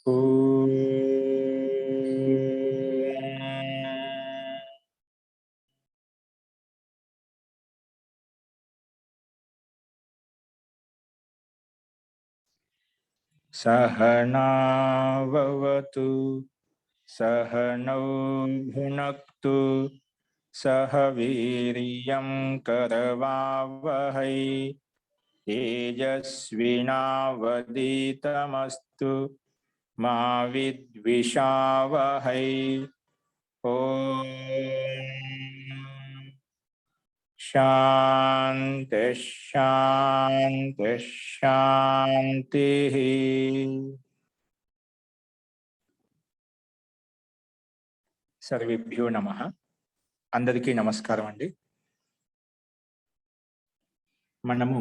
ఓం సహనావవతు సహనౌ భునక్తు సహ వీర్యం కరవావహై తేజస్వినావదీతమస్తు మా విద్విషావహై. ఓం శాంతి శాంతి శాంతి. సర్వేభ్యో నమః. అందరికీ నమస్కారం అండి. మనము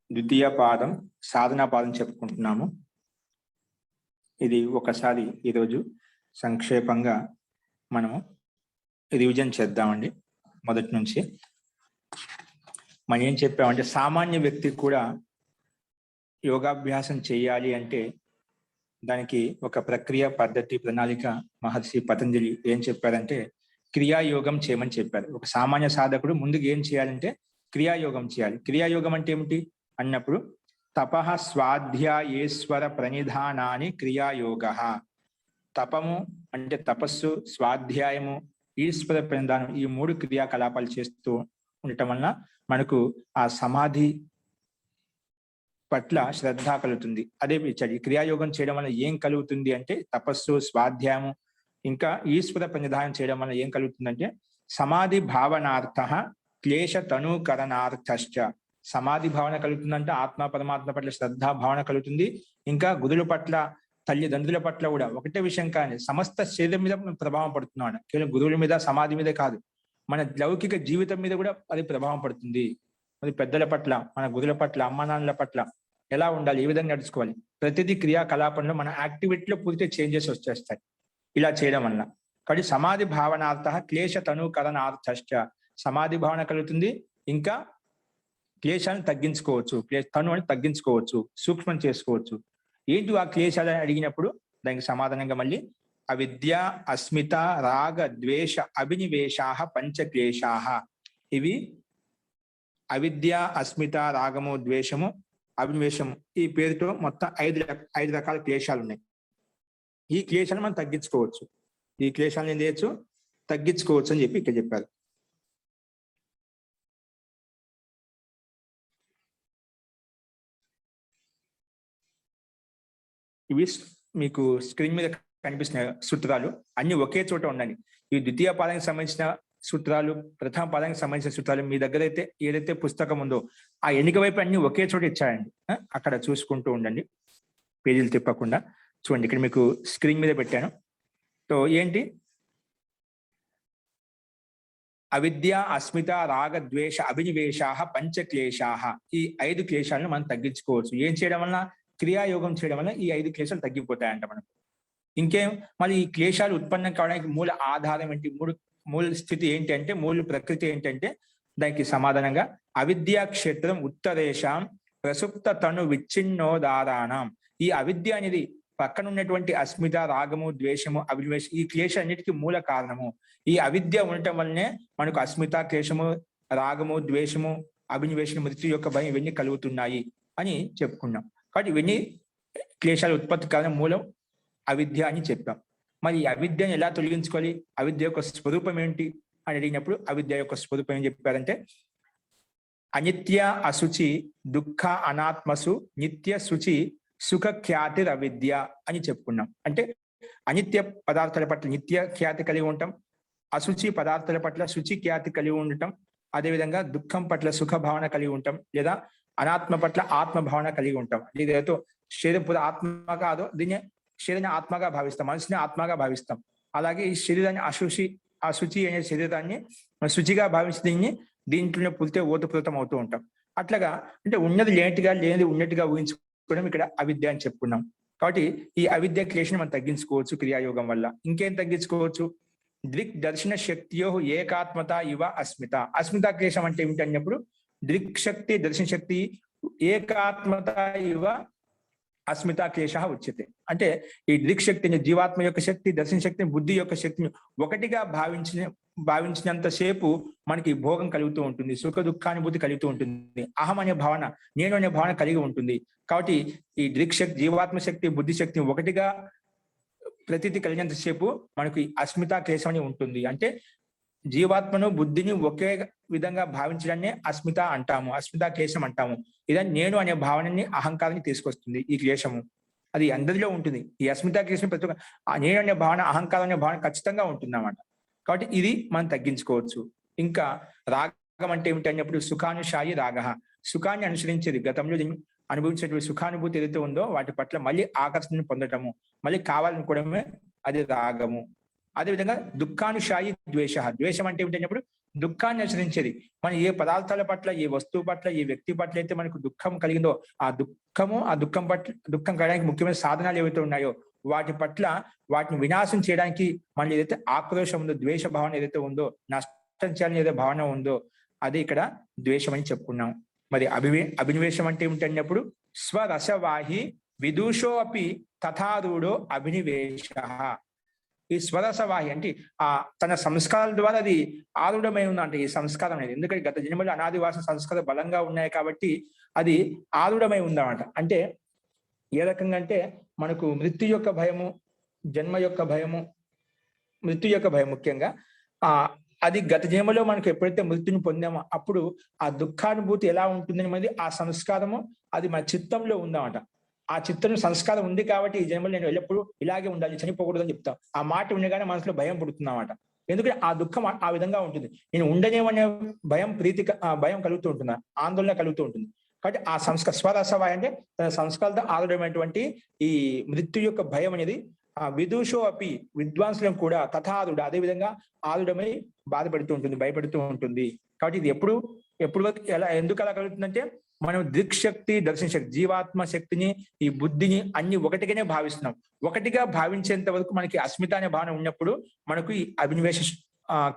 ద్వితీయ పాదం సాధనా పాదం చెప్పుకుంటున్నాము. ఇది ఒకసారి ఈరోజు సంక్షేపంగా మనము రివిజన్ చేద్దామండి. మొదటి నుంచి మనం ఏం చెప్పామంటే, సామాన్య వ్యక్తికి కూడా యోగాభ్యాసం చేయాలి అంటే దానికి ఒక ప్రక్రియ, పద్ధతి, ప్రణాళిక మహర్షి పతంజలి ఏం చెప్పారంటే క్రియాయోగం చేయమని చెప్పారు. ఒక సామాన్య సాధకుడు ముందుకు ఏం చేయాలంటే క్రియాయోగం చేయాలి. క్రియాయోగం అంటే ఏమిటి అన్నప్పుడు తపః స్వాధ్యాయేశ్వర ప్రణిధానాని క్రియాయోగ. తపము అంటే తపస్సు, స్వాధ్యాయము, ఈశ్వర ప్రణిధానం, ఈ మూడు క్రియాకలాపాలు చేస్తూ ఉండటం వలన మనకు ఆ సమాధి పట్ల శ్రద్ధ కలుగుతుంది. అదే ఈ క్రియాయోగం చేయడం వల్ల ఏం కలుగుతుంది అంటే తపస్సు, స్వాధ్యాయము, ఇంకా ఈశ్వర ప్రణిధానం చేయడం వల్ల ఏం కలుగుతుందంటే సమాధి భావనార్థ క్లేశ తనూకరణార్థశ్చ. సమాధి భావన కలుగుతుందంటే ఆత్మ పరమాత్మ పట్ల శ్రద్ధ భావన కలుగుతుంది. ఇంకా గురుల పట్ల, తల్లిదండ్రుల పట్ల కూడా ఒకటే విషయం కానీ సమస్త శరీరం మీద ప్రభావం పడుతున్నాడు. కేవలం గురువుల మీద, సమాధి మీద కాదు, మన లౌకిక జీవితం మీద కూడా అది ప్రభావం పడుతుంది. మరి పెద్దల పట్ల, మన గురుల పట్ల, అమ్మానాన్నల పట్ల ఎలా ఉండాలి, ఏ విధంగా నడుచుకోవాలి, ప్రతిదీ క్రియాకలాపంలో మన యాక్టివిటీలో పూర్తి చేంజెస్ వచ్చేస్తాయి ఇలా చేయడం వల్ల. కాబట్టి సమాధి భావనార్థ క్లేశ తనూకరణార్థశ్చ. సమాధి భావన కలుగుతుంది, ఇంకా క్లేశాలను తగ్గించుకోవచ్చు. తను అని తగ్గించుకోవచ్చు, సూక్ష్మం చేసుకోవచ్చు. ఏంటి ఆ క్లేశాలని అడిగినప్పుడు దానికి సమాధానంగా మళ్ళీ అవిద్య, అస్మిత, రాగ, ద్వేష, అభినివేశాః పంచక్లేశాః. ఇవి అవిద్య, అస్మిత, రాగము, ద్వేషము, అభినివేశము, ఈ పేరుతో మొత్తం ఐదు రకాల క్లేశాలు ఉన్నాయి. ఈ క్లేశాలను మనం తగ్గించుకోవచ్చు. ఈ క్లేశాలను ఏం చేయొచ్చు, తగ్గించుకోవచ్చు అని చెప్పి ఇక్కడ చెప్పారు. ఇవి మీకు స్క్రీన్ మీద కనిపిస్తున్న సూత్రాలు అన్ని ఒకే చోట ఉండండి. ఇవి ద్వితీయ పాదానికి సంబంధించిన సూత్రాలు, ప్రథమ పాదానికి సంబంధించిన సూత్రాలు. మీ దగ్గర అయితే ఏదైతే పుస్తకం ఉందో ఆ ఎన్నిక వైపు అన్ని ఒకే చోట ఇచ్చాయండి. అక్కడ చూసుకుంటూ ఉండండి, పేజీలు తిప్పకుండా. చూడండి, ఇక్కడ మీకు స్క్రీన్ మీద పెట్టాను. సో ఏంటి, అవిద్య, అస్మిత, రాగ, ద్వేష, అభినివేశాః పంచక్లేశాః. ఈ 5 క్లేశాలను మనం తగ్గించుకోవచ్చు. ఏం చేయడం వలన? క్రియాయోగం చేయడం వల్ల ఈ 5 క్లేశాలు తగ్గిపోతాయంట మనకు. ఇంకేం, మరి ఈ క్లేశాలు ఉత్పన్నం కావడానికి మూల ఆధారం ఏంటి, మూల స్థితి ఏంటి అంటే, మూల ప్రకృతి ఏంటంటే దానికి సమాధానంగా అవిద్యా క్షేత్రం ఉత్తరేషాం ప్రసుప్త తను విచ్ఛిన్నోదారాణం. ఈ అవిద్య అనేది పక్కన ఉన్నటువంటి అస్మిత, రాగము, ద్వేషము, అభినివేశం, ఈ క్లేశాలన్నిటికీ మూల కారణము. ఈ అవిద్య ఉండటం వల్లనే మనకు అస్మిత, క్లేశము, రాగము, ద్వేషము, అభినివేశం, మృత్యు యొక్క భయం ఇవన్నీ కలుగుతున్నాయి అని చెప్పుకున్నాం. కాబట్టి ఇవన్నీ క్లేశాల ఉత్పత్తి కారణం మూలం అవిద్య అని చెప్పాం. మరి ఈ అవిద్యను ఎలా తొలగించుకోవాలి, అవిద్య యొక్క స్వరూపం ఏంటి అని అడిగినప్పుడు అవిద్య యొక్క స్వరూపం ఏం చెప్పారంటే అనిత్య అశుచి దుఃఖ అనాత్మసు నిత్య శుచి సుఖ ఖ్యాతి అవిద్య అని చెప్పుకున్నాం. అంటే అనిత్య పదార్థాల పట్ల నిత్య ఖ్యాతి కలిగి ఉంటాం, అశుచి పదార్థాల పట్ల శుచి ఖ్యాతి కలిగి ఉండటం, అదేవిధంగా దుఃఖం పట్ల సుఖ భావన కలిగి ఉంటాం, లేదా అనాత్మ పట్ల ఆత్మ భావన కలిగి ఉంటాం. ఇదేదో శరీరం పూర ఆత్మ కాదో దీన్ని శరీరాన్ని ఆత్మగా భావిస్తాం, మనసుని ఆత్మగా భావిస్తాం. అలాగే ఈ శరీరాన్ని అశుచి అనే శరీరాన్ని శుచిగా భావించి దీంట్లోనే పులితే ఓతప్రోతం అవుతూ ఉంటాం. అట్లాగా అంటే ఉన్నది లేనిటిగా, లేనిది ఉన్నట్టుగా ఊహించుకోవడం ఇక్కడ అవిద్య అని చెప్పుకున్నాం. కాబట్టి ఈ అవిద్య క్లేశం మనం తగ్గించుకోవచ్చు క్రియాయోగం వల్ల. ఇంకేం తగ్గించుకోవచ్చు, దృక్ దర్శన శక్తియో ఏకాత్మత ఇవ అస్మిత. అస్మిత క్లేశం అంటే ఏమిటి అన్నప్పుడు దృక్ శక్తి, దర్శన శక్తి ఏకాత్మత ఇవ అస్మితా క్లేశ ఉచ్యతే. అంటే ఈ దృక్ శక్తిని, జీవాత్మ యొక్క శక్తి, దర్శన శక్తిని, బుద్ధి యొక్క శక్తిని ఒకటిగా భావించినంత సేపు మనకి భోగం కలుగుతూ ఉంటుంది, సుఖ దుఃఖానుభూతి కలుగుతూ ఉంటుంది, అహం అనే భావన, నేను అనే భావన కలిగి ఉంటుంది. కాబట్టి ఈ దృక్ శక్తి, జీవాత్మ శక్తి, బుద్ధి శక్తి ఒకటిగా ప్రతీతి కలిగినంత సేపు మనకి అస్మితా క్లేశం అని ఉంటుంది. అంటే జీవాత్మను, బుద్ధిని ఒకే విధంగా భావించడాన్ని అస్మిత అంటాము, అస్మితా క్లేశం అంటాము. ఇదని నేను అనే భావనని, అహంకారాన్ని తీసుకొస్తుంది ఈ క్లేశము. అది అందరిలో ఉంటుంది. ఈ అస్మితా క్లేశం ప్రతి ఒక్క నేను అనే భావన, అహంకారం అనే భావన ఖచ్చితంగా ఉంటుంది అన్నమాట. కాబట్టి ఇది మనం తగ్గించుకోవచ్చు. ఇంకా రాగం అంటే ఏమిటి అన్నప్పుడు సుఖానుషాయి రాగ, సుఖాన్ని అనుసరించేది, గతంలో అనుభవించేటువంటి సుఖానుభూతి ఏదైతే ఉందో వాటి పట్ల మళ్ళీ ఆకర్షణ పొందటము, మళ్ళీ కావాలనుకోవడమే అది రాగము. అదేవిధంగా దుఃఖానుషాయి ద్వేష, ద్వేషం అంటే ఏమిటన్నప్పుడు దుఃఖాన్ని అనుసరించేది. మనం ఏ పదార్థాల పట్ల, ఏ వస్తువు పట్ల, ఏ వ్యక్తి పట్ల అయితే మనకు దుఃఖం కలిగిందో ఆ దుఃఖం పట్ల, దుఃఖం కలగడానికి ముఖ్యమైన సాధనాలు ఏవైతే ఉన్నాయో వాటి పట్ల, వాటిని వినాశం చేయడానికి మనకి ఏదైతే ఆక్రోశం ఉందో, ద్వేష భావన ఏదైతే ఉందో, నష్టం చేయాలని ఏదైతే భావన ఉందో అది ఇక్కడ ద్వేషం అని చెప్పుకున్నాం. మరి అభినివేశం అంటే ఏమిటన్నప్పుడు స్వరసవాహి విదూషో అపి తథారూఢో అభినివేశ. ఈ స్వరసవాహి అంటే తన సంస్కారాల ద్వారా అది ఆరుఢమై ఉందంటే ఈ సంస్కారం అనేది, ఎందుకంటే గత జన్మలో అనాదివాస సంస్కారాలు బలంగా ఉన్నాయి కాబట్టి అది ఆరుఢమై ఉందన్నమాట. అంటే ఏ రకంగా అంటే మనకు మృత్యు యొక్క భయము, జన్మ యొక్క భయము, మృత్యు యొక్క భయం ముఖ్యంగా అది గత జన్మలో మనకు ఎప్పుడైతే మృత్యుని పొందామో అప్పుడు ఆ దుఃఖానుభూతి ఎలా ఉంటుంది అనేది ఆ సంస్కారము అది మన చిత్తంలో ఉందన్నమాట. ఆ చిత్తం సంస్కారం ఉంది కాబట్టి ఈ జన్మలో నేను ఎల్లప్పుడూ ఇలాగే ఉండాలి, చనిపోకూడదు అని చెప్తాం. ఆ మాట ఉండగానే మనసులో భయం పుడుతుంది అన్నమాట. ఎందుకంటే ఆ దుఃఖం ఆ విధంగా ఉంటుంది. నేను ఉండనేమనే భయం, భయం కలుగుతూ ఉంటుంది, ఆందోళన కలుగుతూ ఉంటుంది. కాబట్టి ఆ స్వరసవాయి అంటే తన సంస్కారాలతో ఆరుడమైనటువంటి ఈ మృత్యు యొక్క భయం అనేది విదూషో అపి, విద్వాంసులను కూడా తథారుడ అదే విధంగా ఆరుడమై బాధపడుతూ ఉంటుంది, భయపడుతూ ఉంటుంది. కాబట్టి ఇది ఎప్పుడు ఎందుకు అలా కలుగుతుందంటే మనం దృక్శక్తి, దర్శన శక్తి, జీవాత్మ శక్తిని, ఈ బుద్ధిని అన్ని ఒకటిగానే భావిస్తున్నాం. ఒకటిగా భావించేంత వరకు మనకి అస్మిత అనే భావన ఉన్నప్పుడు మనకు ఈ అభినివేశ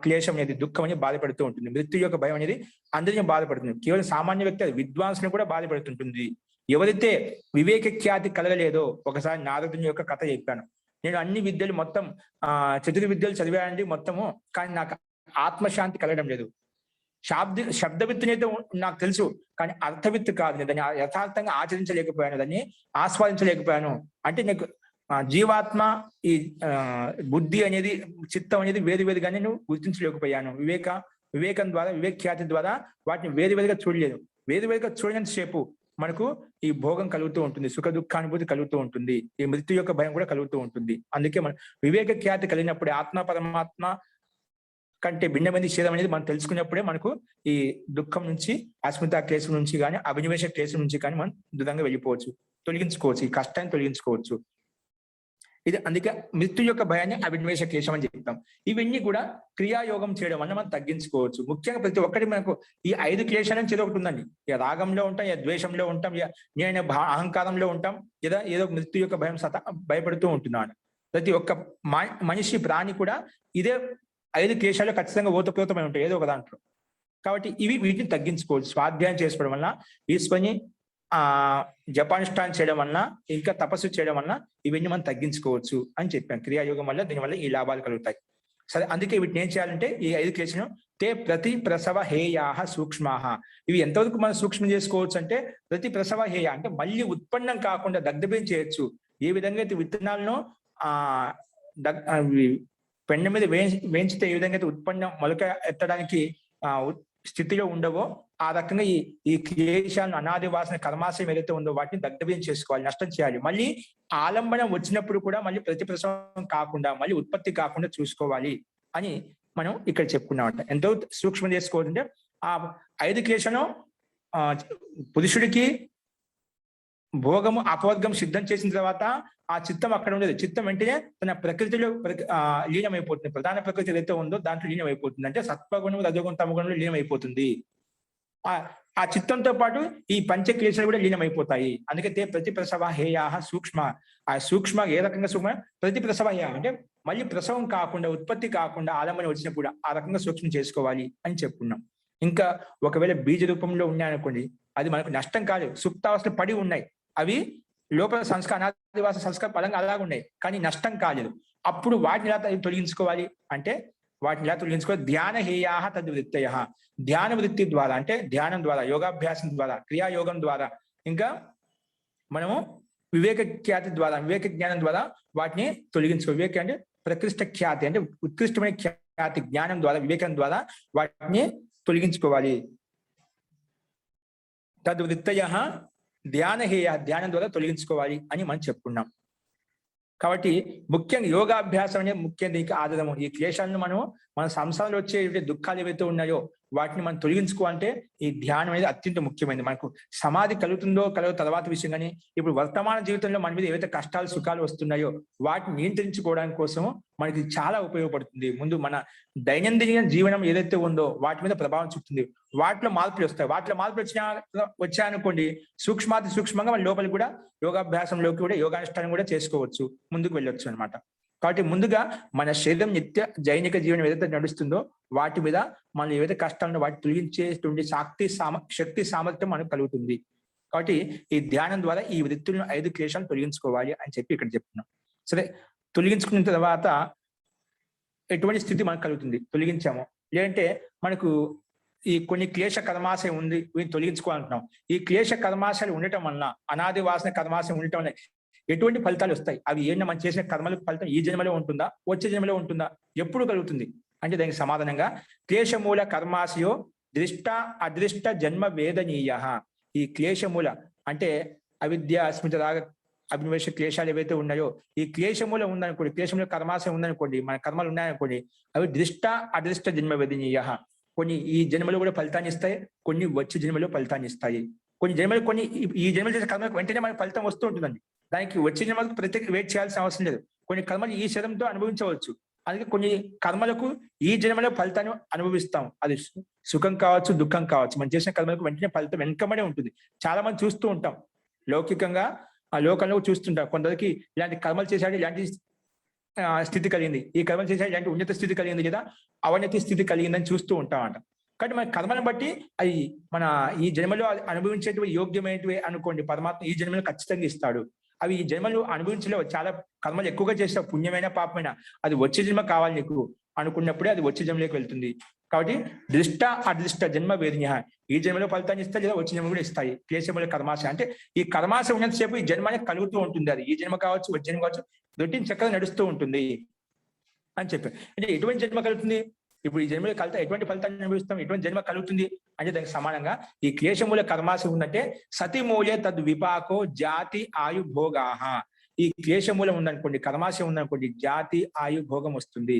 క్లేశం అనేది, దుఃఖం అనేది బాధపడుతూ ఉంటుంది. మృత్యు యొక్క భయం అనేది అందరినీ బాధపడుతుంది. కేవలం సామాన్య వ్యక్తి అది విద్వాంసుని కూడా బాధపడుతుంటుంది. ఎవరైతే వివేక ఖ్యాతి కలగలేదో, ఒకసారి నారదుని యొక్క కథ చెప్పాను. నేను అన్ని విద్యలు మొత్తం చతుర్విద్యలు చదివానండి మొత్తము, కానీ నాకు ఆత్మశాంతి కలగడం లేదు. శబ్దవిత్తునైతే నాకు తెలుసు, కానీ అర్థవిత్తు కాదు, నేను దాన్ని యథార్థంగా ఆచరించలేకపోయాను, దాన్ని ఆస్వాదించలేకపోయాను. అంటే నాకు జీవాత్మ, ఈ బుద్ధి అనేది, చిత్తం అనేది వేరుగా నేను గుర్తించలేకపోయాను. వివేకం ద్వారా, వివేఖ్యాతి ద్వారా వాటిని వేరుగా చూడలేదు. వేరుగా చూడనంత సేపు మనకు ఈ భోగం కలుగుతూ ఉంటుంది, సుఖ దుఃఖానుభూతి కలుగుతూ ఉంటుంది, ఈ మృత్యు యొక్క భయం కూడా కలుగుతూ ఉంటుంది. అందుకే మనం వివేక ఖ్యాతి కలిగినప్పుడే ఆత్మ పరమాత్మ కంటే భిన్నమైన శరీరం అనేది మనం తెలుసుకున్నప్పుడే మనకు ఈ దుఃఖం నుంచి, అస్మితా క్లేశం నుంచి కానీ, అభినివేశ క్లేశం నుంచి కానీ మనం దూరంగా వెళ్ళిపోవచ్చు, తొలగించుకోవచ్చు, ఈ కష్టాన్ని తొలగించుకోవచ్చు. ఇది అందుకే మృత్యు యొక్క భయాన్ని అభినివేశ క్లేశం అని చెప్తాం. ఇవన్నీ కూడా క్రియాయోగం చేయడం వల్ల మనం తగ్గించుకోవచ్చు. ముఖ్యంగా ప్రతి ఒక్కటి మనకు ఈ 5 క్లేశాలని చేదో ఒకటి ఉందండి. ఇక రాగంలో ఉంటాం, ఇక ద్వేషంలో ఉంటాం, ఇక నేను అహంకారంలో ఉంటాం, లేదా ఏదో మృత్యు యొక్క భయం భయపడుతూ ఉంటున్నాడు. ప్రతి ఒక్క మనిషి, ప్రాణి కూడా ఇదే 5 క్లేశాలు ఖచ్చితంగా ఓతప్రోతమై ఉంటాయి ఏదో ఒక దాంట్లో. కాబట్టి వీటిని తగ్గించుకోవచ్చు. స్వాధ్యాయం చేసుకోవడం వల్ల, ఈశ్వరిని జపానుష్ఠానం చేయడం వల్ల, ఇంకా తపస్సు చేయడం వల్ల ఇవన్నీ మనం తగ్గించుకోవచ్చు అని చెప్పాను. క్రియాయోగం వల్ల దీనివల్ల ఈ లాభాలు కలుగుతాయి. సరే, అందుకే వీటిని ఏం చేయాలంటే ఈ 5 క్లేశను తే ప్రతి ప్రసవ హేయాహ సూక్ష్మాహ. ఇవి ఎంతవరకు మనం సూక్ష్మం చేసుకోవచ్చు అంటే ప్రతి ప్రసవ హేయ అంటే మళ్ళీ ఉత్పన్నం కాకుండా దగ్ధభేం చేయొచ్చు. ఏ విధంగా అయితే విత్తనాలను పెండ మీద వేయించితే ఏ విధంగా అయితే ఉత్పన్నం మొలక ఎత్తడానికి స్థితిలో ఉండవో ఆ రకంగా ఈ క్లేశాలను, అనాది వాసన, కర్మాశయం ఏదైతే ఉందో వాటిని దగ్ధభేం చేసుకోవాలి, నష్టం చేయాలి. మళ్ళీ ఆలంబనం వచ్చినప్పుడు కూడా మళ్ళీ ప్రతి ప్రసవం కాకుండా, మళ్ళీ ఉత్పత్తి కాకుండా చూసుకోవాలి అని మనం ఇక్కడ చెప్పుకున్నామంట. ఎంతో సూక్ష్మం చేసుకోవాలంటే ఆ 5 క్లేశాలను పురుషుడికి భోగము అపవర్గం సిద్ధం చేసిన తర్వాత ఆ చిత్తం అక్కడ ఉండదు. చిత్తం వెంటనే తన ప్రకృతిలో లీనమైపోతుంది. ప్రధాన ప్రకృతి ఏదైతే ఉందో దాంట్లో లీనమైపోతుంది. అంటే సత్వగుణం, రజోగుణం, తమగుణంలో లీనమైపోతుంది. ఆ చిత్తంతో పాటు ఈ పంచక్లేశాలు కూడా లీనమైపోతాయి. అందుకే ప్రతి ప్రసవ హేయాహ సూక్ష్మ. ఆ సూక్ష్మ ఏ రకంగా సూక్ష్మ? ప్రతి ప్రసవ హేయ అంటే మళ్ళీ ప్రసవం కాకుండా, ఉత్పత్తి కాకుండా ఆలంబన వచ్చినప్పుడు ఆ రకంగా సూక్ష్మం చేసుకోవాలి అని చెప్పుకున్నాం. ఇంకా ఒకవేళ బీజ రూపంలో ఉన్నాయనుకోండి, అది మనకు నష్టం కాదు. సుప్తావస్థలు పడి ఉన్నాయి, అవి లోపల అనాదివాస సంస్కార పరంగా అలాగ ఉన్నాయి, కానీ నష్టం కాలేదు. అప్పుడు వాటిని ఎలా తొలగించుకోవాలి అంటే, వాటిని ఎలా తొలగించుకోవాలి? ధ్యాన హేయాహ తద్వృత్తయ. ధ్యాన వృత్తి ద్వారా, అంటే ధ్యానం ద్వారా, యోగాభ్యాసం ద్వారా, క్రియాయోగం ద్వారా, ఇంకా మనము వివేక ఖ్యాతి ద్వారా, వివేక జ్ఞానం ద్వారా వాటిని తొలగించుకోవాలి. వివేక అంటే ప్రకృష్ట ఖ్యాతి, అంటే ఉత్కృష్టమైన ఖ్యాతి, జ్ఞానం ద్వారా, వివేకం ద్వారా వాటిని తొలగించుకోవాలి. తద్వృత్తయ ధ్యానహేయ, ధ్యానం ద్వారా తొలగించుకోవాలి అని మనం చెప్పుకున్నాం. కాబట్టి ముఖ్యంగా యోగాభ్యాసం అనేది ముఖ్యం దీనికి ఆధారము. ఈ క్లేశాలను మన సంసారంలో వచ్చే దుఃఖాలు ఏవైతే ఉన్నాయో వాటిని మనం తొలగించుకోవాలంటే ఈ ధ్యానం అనేది అత్యంత ముఖ్యమైనది. మనకు సమాధి కలుగుతుందో కలగో తర్వాత విషయం, కానీ ఇప్పుడు వర్తమాన జీవితంలో మన మీద ఏవైతే కష్టాలు సుఖాలు వస్తున్నాయో వాటిని నియంత్రించుకోవడానికి కోసం మనకి చాలా ఉపయోగపడుతుంది. ముందు మన దైనందిన జీవనం ఏదైతే ఉందో వాటి మీద ప్రభావం చూపుతుంది. వాటిలో మార్పులు వస్తాయి. వాటిలో మార్పులు వచ్చాయనుకోండి, సూక్ష్మాతి సూక్ష్మంగా మన లోపలికి కూడా యోగాభ్యాసంలోకి కూడా యోగానుష్ఠానం కూడా చేసుకోవచ్చు, ముందుకు వెళ్ళొచ్చు అనమాట. కాబట్టి ముందుగా మన శరీరం నిత్య జైనిక జీవనం ఏదైతే నడుస్తుందో వాటి మీద మనం ఏవైతే కష్టాలను వాటి తొలగించేటువంటి శక్తి సామర్థ్యం మనకు కలుగుతుంది. కాబట్టి ఈ ధ్యానం ద్వారా ఈ వృత్తులను 5 క్లేశాలను తొలగించుకోవాలి అని చెప్పి ఇక్కడ చెప్తున్నాం. సరే, తొలగించుకున్న తర్వాత ఎటువంటి స్థితి మనకు కలుగుతుంది? తొలగించాము, లేదంటే మనకు ఈ కొన్ని క్లేశ కర్మాశయం ఉంది, వీటిని తొలగించుకోవాలంటున్నాం. ఈ క్లేశ కర్మాశయాలు ఉండటం వలన, అనాది వాసన కర్మాశయం ఉండటం వల్ల ఎటువంటి ఫలితాలు వస్తాయి? అవి ఏంటో మనం చేసిన కర్మలకు ఫలితం ఈ జన్మలో ఉంటుందా, వచ్చే జన్మలో ఉంటుందా, ఎప్పుడు కలుగుతుంది అంటే దానికి సమాధానంగా క్లేశమూల కర్మాశయో దృష్ట అదృష్ట జన్మ వేదనీయ. ఈ క్లేశమూల అంటే అవిద్య, అస్మిత, రాగ, అభినివేశ క్లేశాలు ఏవైతే ఉన్నాయో ఈ క్లేశమూల ఉందనుకోండి, క్లేశమూల కర్మాశయం ఉందనుకోండి, మన కర్మలు ఉన్నాయనుకోండి, అవి దృష్ట అదృష్ట జన్మ వేదనీయ. కొన్ని ఈ జన్మలో కూడా ఫలితాన్ని ఇస్తాయి, కొన్ని వచ్చే జన్మలో ఫలితాన్ని ఇస్తాయి. కొన్ని జన్మలు, కొన్ని ఈ జన్మలు చేసే కర్మలకు వెంటనే మనకు ఫలితం వస్తూ ఉంటుందండి. దానికి వచ్చే జన్మలకు ప్రత్యేక వెయిట్ చేయాల్సిన అవసరం లేదు. కొన్ని కర్మలు ఈ శరీరంతో అనుభవించవచ్చు, అందుకే కొన్ని కర్మలకు ఈ జన్మలో ఫలితాన్ని అనుభవిస్తాం. అది సుఖం కావచ్చు, దుఃఖం కావచ్చు. మనం చేసిన కర్మలకు వెంటనే ఫలితం వెనకబడే ఉంటుంది. చాలా మంది చూస్తూ ఉంటాం, లౌకికంగా ఆ లోకంలో చూస్తుంటాం. కొందరికి ఇలాంటి కర్మలు చేశాడు, ఇలాంటి స్థితి కలిగింది, ఈ కర్మలు చేశాడు, ఇలాంటి ఉన్నత స్థితి కలిగింది లేదా అవనతి స్థితి కలిగిందని చూస్తూ ఉంటామంట. కాబట్టి మన కర్మను బట్టి అది మన ఈ జన్మలో అనుభవించేటువంటి యోగ్యమైనవి అనుకోండి, పరమాత్మ ఈ జన్మలో ఖచ్చితంగా ఇస్తాడు. అవి ఈ జన్మలు అనుభవించలేవు. చాలా కర్మలు ఎక్కువగా చేస్తావు, పుణ్యమైన పాపమైన, అది వచ్చే జన్మ కావాలి నీకు అనుకున్నప్పుడే అది వచ్చే జన్మలోకి వెళ్తుంది. కాబట్టి దృష్ట అదృష్ట జన్మ వేదిన్య, ఈ జన్మలో ఫలితాన్ని ఇస్తాయి లేదా వచ్చే జన్మ కూడా ఇస్తాయి. క్లేశముల కర్మాశ అంటే ఈ కర్మాశ ఉన్నంతసేపు ఈ జన్మ అనేది కలుగుతూ ఉంటుంది. అది ఈ జన్మ కావచ్చు, వచ్చే జన్మ కావచ్చు, రొటీన్ చక్కగా నడుస్తూ ఉంటుంది అని చెప్పారు. అంటే ఎటువంటి జన్మ కలుగుతుంది? ఇప్పుడు ఈ జన్మలో కలిత ఎటువంటి ఫలితాన్ని అనుభవిస్తాం, ఎటువంటి జన్మ కలుగుతుంది అంటే దానికి సమానంగా ఈ క్లేశమూల కర్మాశ ఉందంటే సతిమూలే తద్ విపాకో జాతి ఆయు భోగాహ. ఈ క్లేశమూలం ఉందనుకోండి, కర్మాశయం ఉందనుకోండి, జాతి ఆయు భోగం వస్తుంది.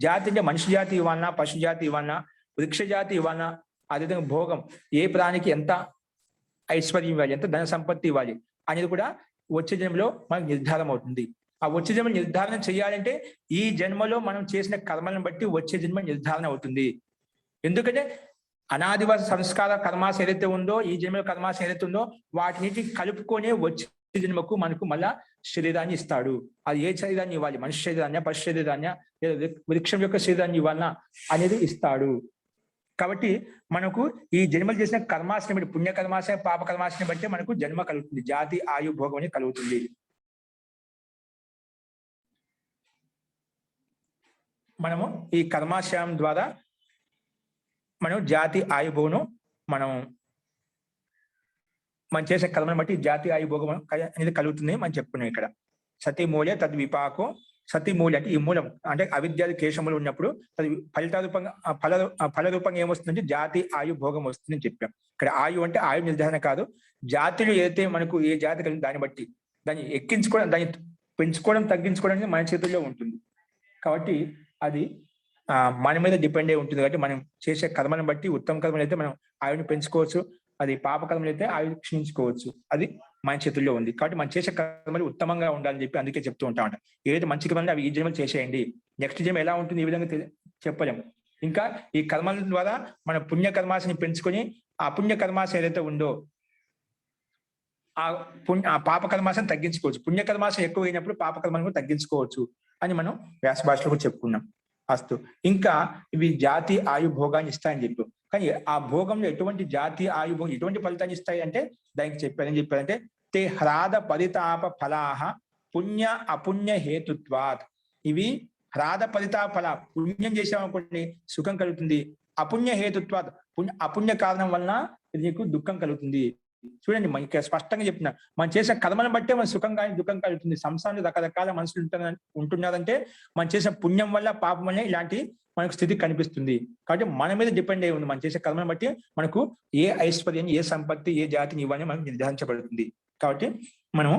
జాతి అంటే మనిషి జాతి ఇవ్వాలన్నా, పశు జాతి ఇవ్వాలన్నా, వృక్ష జాతి ఇవ్వాలన్నా, అదేవిధంగా భోగం, ఏ ప్రాణికి ఎంత ఐశ్వర్యం ఇవ్వాలి, ఎంత ధన సంపత్తి ఇవ్వాలి అనేది కూడా వచ్చే జన్మలో మనకు నిర్ధారం అవుతుంది. ఆ వచ్చే జన్మ నిర్ధారణ చేయాలంటే ఈ జన్మలో మనం చేసిన కర్మలను బట్టి వచ్చే జన్మ నిర్ధారణ అవుతుంది. ఎందుకంటే అనాదివాస సంస్కార కర్మాశ ఏదైతే ఉందో, ఈ జన్మలో కర్మాశ ఏదైతే ఉందో వాటిని కలుపుకొనే వచ్చే జన్మకు మనకు మళ్ళా శరీరాన్ని ఇస్తాడు. అది ఏ శరీరాన్ని ఇవ్వాలి, మనిషి శరీరాన్ని, పశు శరీరాన్ని, లేదా వృక్షం యొక్క శరీరాన్ని ఇవ్వాలన్నా అనేది ఇస్తాడు. కాబట్టి మనకు ఈ జన్మలు చేసిన కర్మాశని బట్టి, పుణ్య కర్మాశయం, పాప కర్మాశని బట్టి మనకు జన్మ కలుగుతుంది, జాతి ఆయు భోగం అనేది కలుగుతుంది. మనము ఈ కర్మాశయం ద్వారా మనం జాతి ఆయుభోగను మనం చేసే కర్మను బట్టి జాతి ఆయుభోగం అనేది కలుగుతుంది మనం చెప్పుకున్నాం. ఇక్కడ సతిమూల్య తద్విపాకో, సతిమూల్య అంటే ఈ మూలం అంటే అవిద్యాది కేశములు ఉన్నప్పుడు అది ఫలితారూపంగా ఫల రూపంగా ఏమొస్తుందంటే జాతి ఆయు భోగం వస్తుందని చెప్పాం. ఇక్కడ ఆయు అంటే ఆయు నిర్ధారణ కాదు, జాతులు ఏదైతే మనకు ఏ జాతి కలిగి దాన్ని బట్టి దాన్ని ఎక్కించుకోవడం, దాన్ని పెంచుకోవడం, తగ్గించుకోవడం అనేది మన చేతుల్లో ఉంటుంది. కాబట్టి అది మన మీద డిపెండ్ అయి ఉంటుంది. కాబట్టి మనం చేసే కర్మను బట్టి ఉత్తమ కర్మలు అయితే మనం ఆయుని పెంచుకోవచ్చు, అది పాప కర్మలు అయితే ఆయుని క్షీణించుకోవచ్చు. అది మన చేతుల్లో ఉంది. కాబట్టి మనం చేసే కర్మలు ఉత్తమంగా ఉండాలని చెప్పి అందుకే చెప్తూ ఉంటామంట. ఏదైతే మంచి కర్మలు అవి ఈ జన్మలు చేసేయండి, నెక్స్ట్ జన్మ ఎలా ఉంటుంది ఈ విధంగా చెప్పలేం. ఇంకా ఈ కర్మల ద్వారా మన పుణ్య కర్మాశని పెంచుకొని ఆ పుణ్య కర్మాశ ఏదైతే ఉందో ఆ పాప కర్మాశను తగ్గించుకోవచ్చు. పుణ్య కర్మాశం ఎక్కువ అయినప్పుడు పాప కర్మను కూడా తగ్గించుకోవచ్చు అని మనం వ్యాస భాషలో కూడా చెప్పుకున్నాం. అస్తు. ఇంకా ఇవి జాతి ఆయు భోగాన్ని ఇస్తాయని చెప్పాం. కానీ ఆ భోగంలో ఎటువంటి జాతి ఆయు భోగం ఎటువంటి ఫలితాన్ని ఇస్తాయి అంటే దానికి చెప్పారని చెప్పారంటే తే హ్రాద పరితాప ఫలాహ పుణ్య అపుణ్య హేతుత్వాత్. ఇవి హ్రాద పరితాప ఫల, పుణ్యం చేసామనుకోండి సుఖం కలుగుతుంది, అపుణ్య హేతుత్వాత్ అపుణ్య కారణం వలన నీకు దుఃఖం కలుగుతుంది. చూడండి మనకి స్పష్టంగా చెప్తున్నా, మనం చేసిన కర్మలను బట్టే మన సుఖం కానీ దుఃఖం కలుగుతుంది. సంసారంలో రకరకాల మనుషులు ఉంటున్నారంటే మనం చేసిన పుణ్యం వల్ల పాపం వల్ల ఇలాంటి మనకు స్థితి కనిపిస్తుంది. కాబట్టి మన మీద డిపెండ్ అయి ఉంది. మనం చేసే కర్మను బట్టి మనకు ఏ ఐశ్వర్యం, ఏ సంపత్తి, ఏ జాతిని ఇవ్వని మనకు నిర్ధారించబడుతుంది. కాబట్టి మనం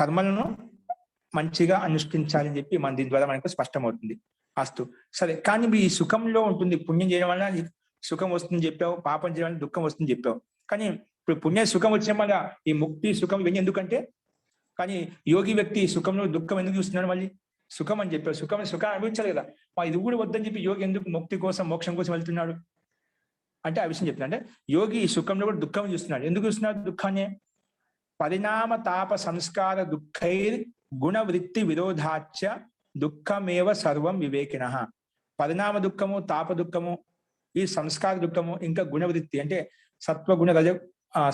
కర్మలను మంచిగా అనుష్ఠించాలని చెప్పి మన దీని ద్వారా మనకు స్పష్టమవుతుంది. అస్తు సరే, కానీ ఈ సుఖంలో ఉంటుంది, పుణ్యం చేయడం వల్ల సుఖం వస్తుంది చెప్పావు, పాపం చేయడం వల్ల దుఃఖం వస్తుంది చెప్పావు. కానీ ఇప్పుడు పుణ్య సుఖం వచ్చిన వల్ల ఈ ముక్తి సుఖం ఇవన్నీ ఎందుకంటే, కానీ యోగి వ్యక్తి సుఖంలో దుఃఖం ఎందుకు చూస్తున్నాడు? మళ్ళీ సుఖం అని చెప్పావు, సుఖం అనుభవించాలి కదా, ఇది కూడా వద్దని చెప్పి యోగి ఎందుకు ముక్తి కోసం మోక్షం కోసం వెళ్తున్నాడు అంటే ఆ విషయం చెప్తున్నా. అంటే యోగి ఈ సుఖంలో కూడా దుఃఖం చూస్తున్నాడు. ఎందుకు చూస్తున్నాడు దుఃఖాన్ని? పరిణామ తాప సంస్కార దుఃఖైర్ గుణవృత్తి విరోధాచ దుఃఖమేవ సర్వం వివేకిన. పరిణామ దుఃఖము, తాప దుఃఖము, ఈ సంస్కార దుఃఖము, ఇంకా గుణవృత్తి అంటే సత్వగుణ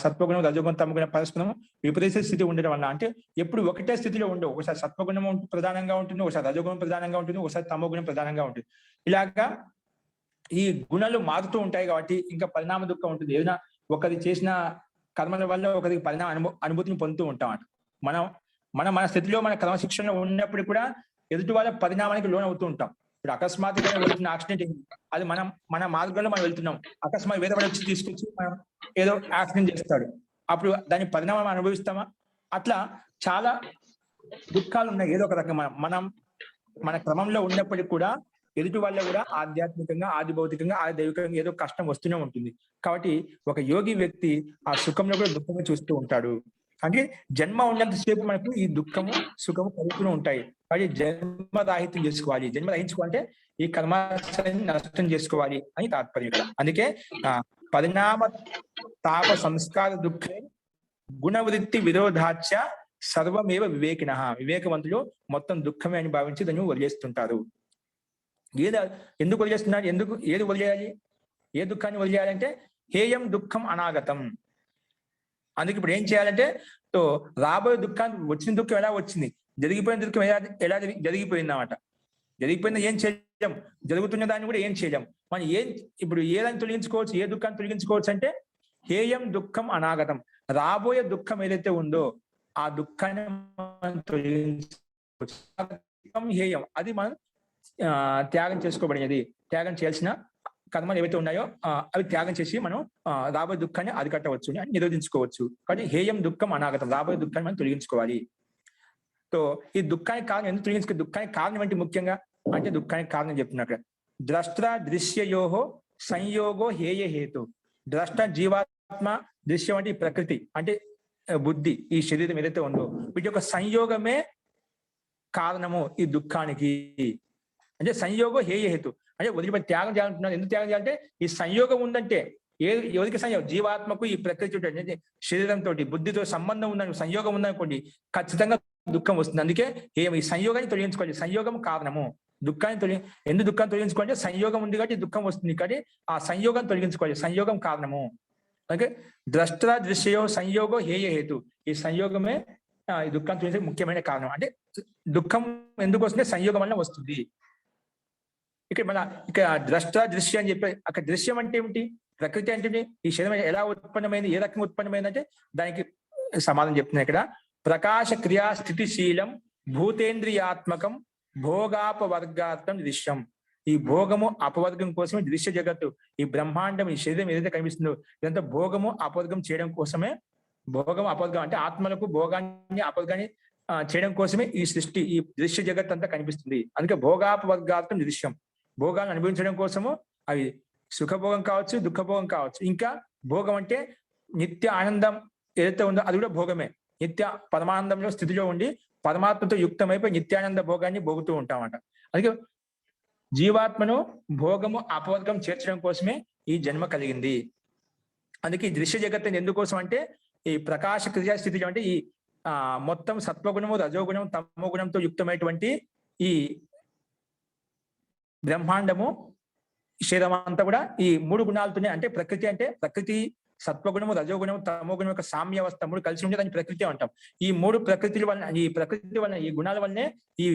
సత్వగుణం, రజోగుణం, తమగుణ పరస్పరం విపరీత స్థితి ఉండడం వల్ల, అంటే ఎప్పుడు ఒకటే స్థితిలో ఉండవు. ఒకసారి సత్వగుణం ప్రధానంగా ఉంటుంది, ఒకసారి రజోగుణం ప్రధానంగా ఉంటుంది, ఒకసారి తమోగుణం ప్రధానంగా ఉంటుంది. ఇలాగా ఈ గుణాలు మారుతూ ఉంటాయి. కాబట్టి ఇంకా పరిణామ దుఃఖం ఉంటుంది. ఏదైనా ఒకరి చేసిన కర్మల వల్ల ఒకరికి పరిణామ అనుభూతిని పొందుతూ ఉంటాం అట. మన స్థితిలో మన క్రమశిక్షణలో ఉన్నప్పుడు కూడా ఎదుటి వాళ్ళ పరిణామానికి లోన్ అవుతూ ఉంటాం. ఇప్పుడు అకస్మాత్తుగా వెళ్తున్న యాక్సిడెంట్ అయింది, అది మన మార్గంలో మనం వెళ్తున్నాం, అకస్మాత్ వేరే వచ్చి తీసుకొచ్చి మనం ఏదో యాక్సిడెంట్ చేస్తాడు, అప్పుడు దాని పరిణామం అనుభవిస్తామా? అట్లా చాలా దుఃఖాలు ఉన్నాయి. ఏదో ఒక రకంగా మన క్రమంలో ఉన్నప్పటికీ కూడా ఎదుటి వల్ల కూడా ఆధ్యాత్మికంగా, ఆది భౌతికంగా, ఆది దైవికంగా ఏదో కష్టం వస్తూనే ఉంటుంది. కాబట్టి ఒక యోగి వ్యక్తి ఆ సుఖంలో కూడా దుఃఖంగా చూస్తూ ఉంటాడు. అంటే జన్మ ఉన్నంతసేపు మనకు ఈ దుఃఖము సుఖము కలుగుతూనే ఉంటాయి. కాబట్టి జన్మ రాహిత్యం చేసుకోవాలి. జన్మ రహించుకోవాలంటే ఈ కర్మాశయాన్ని నష్టం చేసుకోవాలి అని తాత్పర్యం. అందుకే పరిణామ తాప సంస్కార దుఃఖ గుణవృత్తి విరోధాచ సర్వమేవ వివేకిన. వివేకవంతులు మొత్తం దుఃఖమే అని భావించి దాన్ని వదిలేస్తుంటారు. ఎందుకు వదిలేస్తున్నారు? ఏది వదిలేయాలి? ఏ దుఃఖాన్ని వదిలేయాలంటే హేయం దుఃఖం అనాగతం. అందుకే ఇప్పుడు ఏం చేయాలంటే, రాబోయే దుఃఖాన్ని, వచ్చిన దుఃఖం ఎలా వచ్చింది, జరిగిపోయిన దుఃఖం ఎలా జరిగిపోయింది అన్నమాట. జరిగిపోయింది ఏం చేయలేం, జరుగుతున్న దాన్ని కూడా ఏం చేయలేం. మనం ఇప్పుడు ఏదాన్ని తొలగించుకోవచ్చు, ఏ దుఃఖాన్ని తొలగించుకోవచ్చు అంటే హేయం దుఃఖం అనాగతం. రాబోయే దుఃఖం ఏదైతే ఉందో ఆ దుఃఖాన్ని మనం తొలగించుకోవచ్చు. హేయం, అది మనం త్యాగం చేసుకోబడినది. త్యాగం చేయాల్సిన కర్మలు ఏవైతే ఉన్నాయో అవి త్యాగం చేసి మనం రాబోయే దుఃఖాన్ని అరికట్టవచ్చు, నిరోధించుకోవచ్చు. కాబట్టి హేయం దుఃఖం అనాగతం, రాబోయే దుఃఖాన్ని మనం తొలగించుకోవాలి. ఈ దుఃఖానికి కారణం ఎందుకు తొలగించుకో? దుఃఖానికి కారణం ఏంటి ముఖ్యంగా అంటే, దుఃఖానికి కారణం చెప్తున్నక్కడ ద్రష్ట దృశ్యయోహో సంయోగో హేయ హేతు. ద్రష్ట జీవాత్మ, దృశ్యం అంటే ఈ ప్రకృతి, అంటే బుద్ధి, ఈ శరీరం ఏదైతే ఉందో వీటి యొక్క సంయోగమే కారణము ఈ దుఃఖానికి. అంటే సంయోగం హేయ హేతు అంటే వదిలిపెట్టి త్యాగం చేయాలంటున్నారు. ఎందుకు త్యాగం చేయాలంటే ఈ సంయోగం ఉందంటే, ఎవరికి సంయోగం? జీవాత్మకు ఈ ప్రకృతి శరీరంతో, బుద్ధితో సంబంధం ఉందని, సంయోగం ఉందనుకోండి, ఖచ్చితంగా దుఃఖం వస్తుంది. అందుకే ఈ సంయోగాన్ని తొలగించుకోవాలి. సంయోగం కారణము దుఃఖాన్ని ఎందుకు దుఃఖాన్ని తొలగించుకోవాలంటే సంయోగం ఉంది కాబట్టి దుఃఖం వస్తుంది. కాబట్టి ఆ సంయోగం తొలగించుకోవాలి. సంయోగం కారణము. అందుకే ద్రష్ట దృశ్యో సంయోగో హేయ హేతు. ఈ సంయోగమే ఈ దుఃఖాన్ని తొలగించే ముఖ్యమైన కారణం. అంటే దుఃఖం ఎందుకు వస్తుంది? సంయోగం వల్ల వస్తుంది. ఇక్కడ ద్రష్ట దృశ్యం అని చెప్పి, అక్కడ దృశ్యం అంటే ఏమిటి, ప్రకృతి అంటే ఈ శరీరం ఎలా ఉత్పన్నమైంది, ఏ రకంగా ఉత్పన్నమైంది అంటే దానికి సమాధానం చెప్తున్నాయి ఇక్కడ. ప్రకాశ క్రియా స్థితిశీలం భూతేంద్రియాత్మకం భోగాపవర్గాత్మం దృశ్యం. ఈ భోగము అపవర్గం కోసమే దృశ్య జగత్తు, ఈ బ్రహ్మాండం, ఈ శరీరం ఏదైతే కనిపిస్తుందో ఇదంతా భోగము అపవర్గం చేయడం కోసమే. భోగము అపవర్గం అంటే ఆత్మలకు భోగాన్ని అపవర్గాన్ని చేయడం కోసమే ఈ సృష్టి, ఈ దృశ్య జగత్ అంతా కనిపిస్తుంది. అందుకే భోగాపవర్గాత్మం దృశ్యం. భోగాలను అనుభవించడం కోసము, అవి సుఖభోగం కావచ్చు, దుఃఖభోగం కావచ్చు. ఇంకా భోగం అంటే నిత్య ఆనందం ఏదైతే ఉందో అది కూడా భోగమే. నిత్య పరమానందంలో స్థితిలో ఉండి పరమాత్మతో యుక్తమైపోయి నిత్యానంద భోగాన్ని భోగుతూ ఉంటామట. అందుకే జీవాత్మను భోగము అపవర్గం చేర్చడం కోసమే ఈ జన్మ కలిగింది. అందుకే ఈ దృశ్య జగత్తుని ఎందుకోసం అంటే, ఈ ప్రకాశ క్రియా స్థితిలో అంటే ఈ మొత్తం సత్వగుణము, రజోగుణం, తమో గుణంతో యుక్తమైనటువంటి ఈ బ్రహ్మాండము, శరీరం అంతా కూడా ఈ మూడు గుణాలతోనే, అంటే ప్రకృతి సత్వగుణము, రజోగుణము, తమోగుణం యొక్క సామ్యావస్థ మూడు కలిసి ఉంటే దాన్ని ప్రకృతి అంటాం. ఈ మూడు ప్రకృతి వలన, ఈ ప్రకృతి వలన, ఈ గుణాల వల్లనే ఈ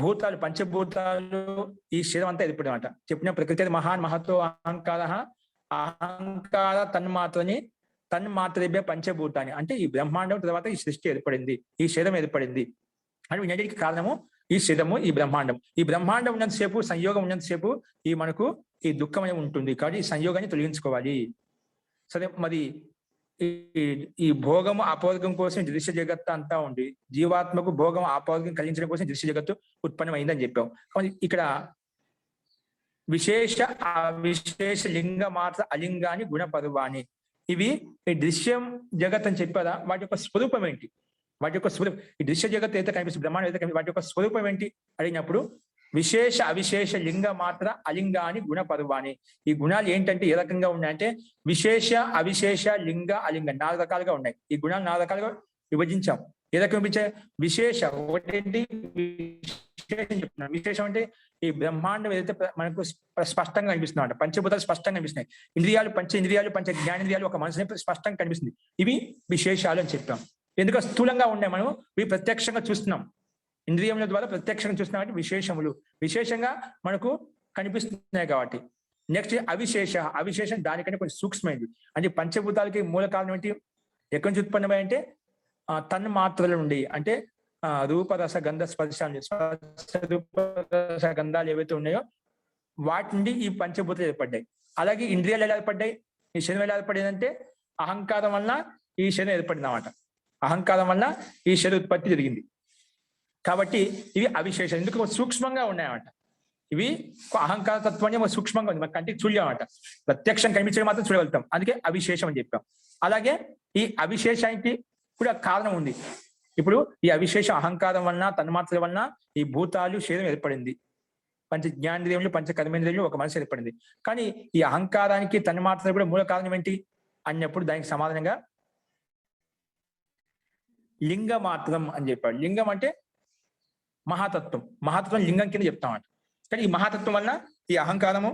భూతాలు, పంచభూతాలు, ఈ శరీరం అంతా ఏర్పడమాట. చెప్పిన ప్రకృతి మహాన్ మహతో అహంకార, అహంకార తన్మాత్రభ్య పంచభూతాన్ని, అంటే ఈ బ్రహ్మాండం తర్వాత ఈ సృష్టి ఏర్పడింది, ఈ శరీరం ఏర్పడింది అని వీటన్నిటికి కారణము ఈ శరీరము, ఈ బ్రహ్మాండం. ఈ బ్రహ్మాండం ఉన్నంతసేపు, సంయోగం ఉన్నంతసేపు ఈ మనకు ఈ దుఃఖం అనేది ఉంటుంది. కాబట్టి ఈ సంయోగాన్ని తొలగించుకోవాలి. సరే, మరి ఈ భోగము అపవర్గం కోసం దృశ్య జగత్తు అంతా ఉంది. జీవాత్మకు భోగం అపవర్గం కలిగించడం కోసం దృశ్య జగత్తు ఉత్పన్నమైందని చెప్పాం. కానీ ఇక్కడ విశేష అవిశేష లింగ మాత్ర అలింగాని గుణపర్వాణి, ఇవి ఈ దృశ్యం జగత్ అని చెప్పారా, వాటి యొక్క స్వరూపం ఏంటి? వాటి యొక్క స్వరూపం, ఈ దృశ్య జగత్తు అయితే కనిపిస్తుంది, బ్రహ్మాండం అయితే కనిపిస్తుంది, వాటి యొక్క స్వరూపం ఏంటి అడిగినప్పుడు విశేష అవిశేష లింగ మాత్ర అలింగాని గుణపర్వాణి, ఈ గుణాలు ఏంటంటే ఏ రకంగా ఉన్నాయంటే విశేష అవిశేష లింగ అలింగ 4 రకాలుగా ఉన్నాయి. ఈ గుణాలు 4 రకాలుగా విభజించాం. ఏ రకంగా విభజించే? విశేష ఒకటేంటి, విశేషం చెప్తున్నాం. విశేషం అంటే ఈ బ్రహ్మాండం ఏదైతే మనకు స్పష్టంగా కనిపిస్తుంది అంట, పంచభూతాలు స్పష్టంగా కనిపిస్తున్నాయి, ఇంద్రియాలు, పంచ ఇంద్రియాలు, పంచ జ్ఞానేంద్రియాలు ఒక మనసుని స్పష్టంగా కనిపిస్తుంది. ఇవి విశేషాలు అని చెప్పాం. ఎందుకంటే స్థూలంగా ఉన్నాయి, మనం ఇవి ప్రత్యక్షంగా చూస్తున్నాం, ఇంద్రియముల ద్వారా ప్రత్యక్షంగా చూస్తున్నాం కాబట్టి విశేషములు విశేషంగా మనకు కనిపిస్తున్నాయి కాబట్టి. నెక్స్ట్ అవిశేష, అవిశేషం దానికంటే కొంచెం సూక్ష్మైంది. అంటే పంచభూతాలకి మూల కారణం ఏంటి, ఎక్కడి నుంచి ఉత్పన్నమై అంటే తన్మాత్రల నుండి, అంటే రూపరస గంధ స్పర్శాలు, రూపరస గంధాలు ఏవైతే ఉన్నాయో వాటి నుండి ఈ పంచభూతాలు ఏర్పడ్డాయి. అలాగే ఇంద్రియాలు ఎలా ఏర్పడ్డాయి, ఈ శరీరం ఎలా ఏర్పడిందంటే అహంకారం వల్ల ఈ శరీరం ఏర్పడింది అన్నమాట. అహంకారం వల్ల ఈ శరీర ఉత్పత్తి జరిగింది. కాబట్టి ఇవి అవిశేషం, ఎందుకు సూక్ష్మంగా ఉన్నాయన్నమాట. ఇవి అహంకార తత్వాన్ని సూక్ష్మంగా ఉంది, మన కంటికి చూడలేమన్నమాట, ప్రత్యక్షం కనిపించడం మాత్రం చూడగలుగుతాం, అందుకే అవిశేషం అని చెప్పాం. అలాగే ఈ అవిశేషానికి కూడా కారణం ఉంది. ఇప్పుడు ఈ అవిశేష అహంకారం వలన, తన్మాత్రల వలన ఈ భూతాలు శరీరం ఏర్పడింది, పంచ జ్ఞానేంద్రియములు, పంచ కర్మేంద్రియములు ఒక మనసు ఏర్పడింది. కానీ ఈ అహంకారానికి తన్మాత్రలు కూడా మూల కారణం ఏంటి అన్నప్పుడు దానికి సమాధానంగా లింగ మాత్రం అని చెప్పాడు. లింగం అంటే మహాతత్వం, మహాతత్వం లింగం కింద చెప్తామంట. కానీ ఈ మహాతత్వం వలన ఈ అహంకారము,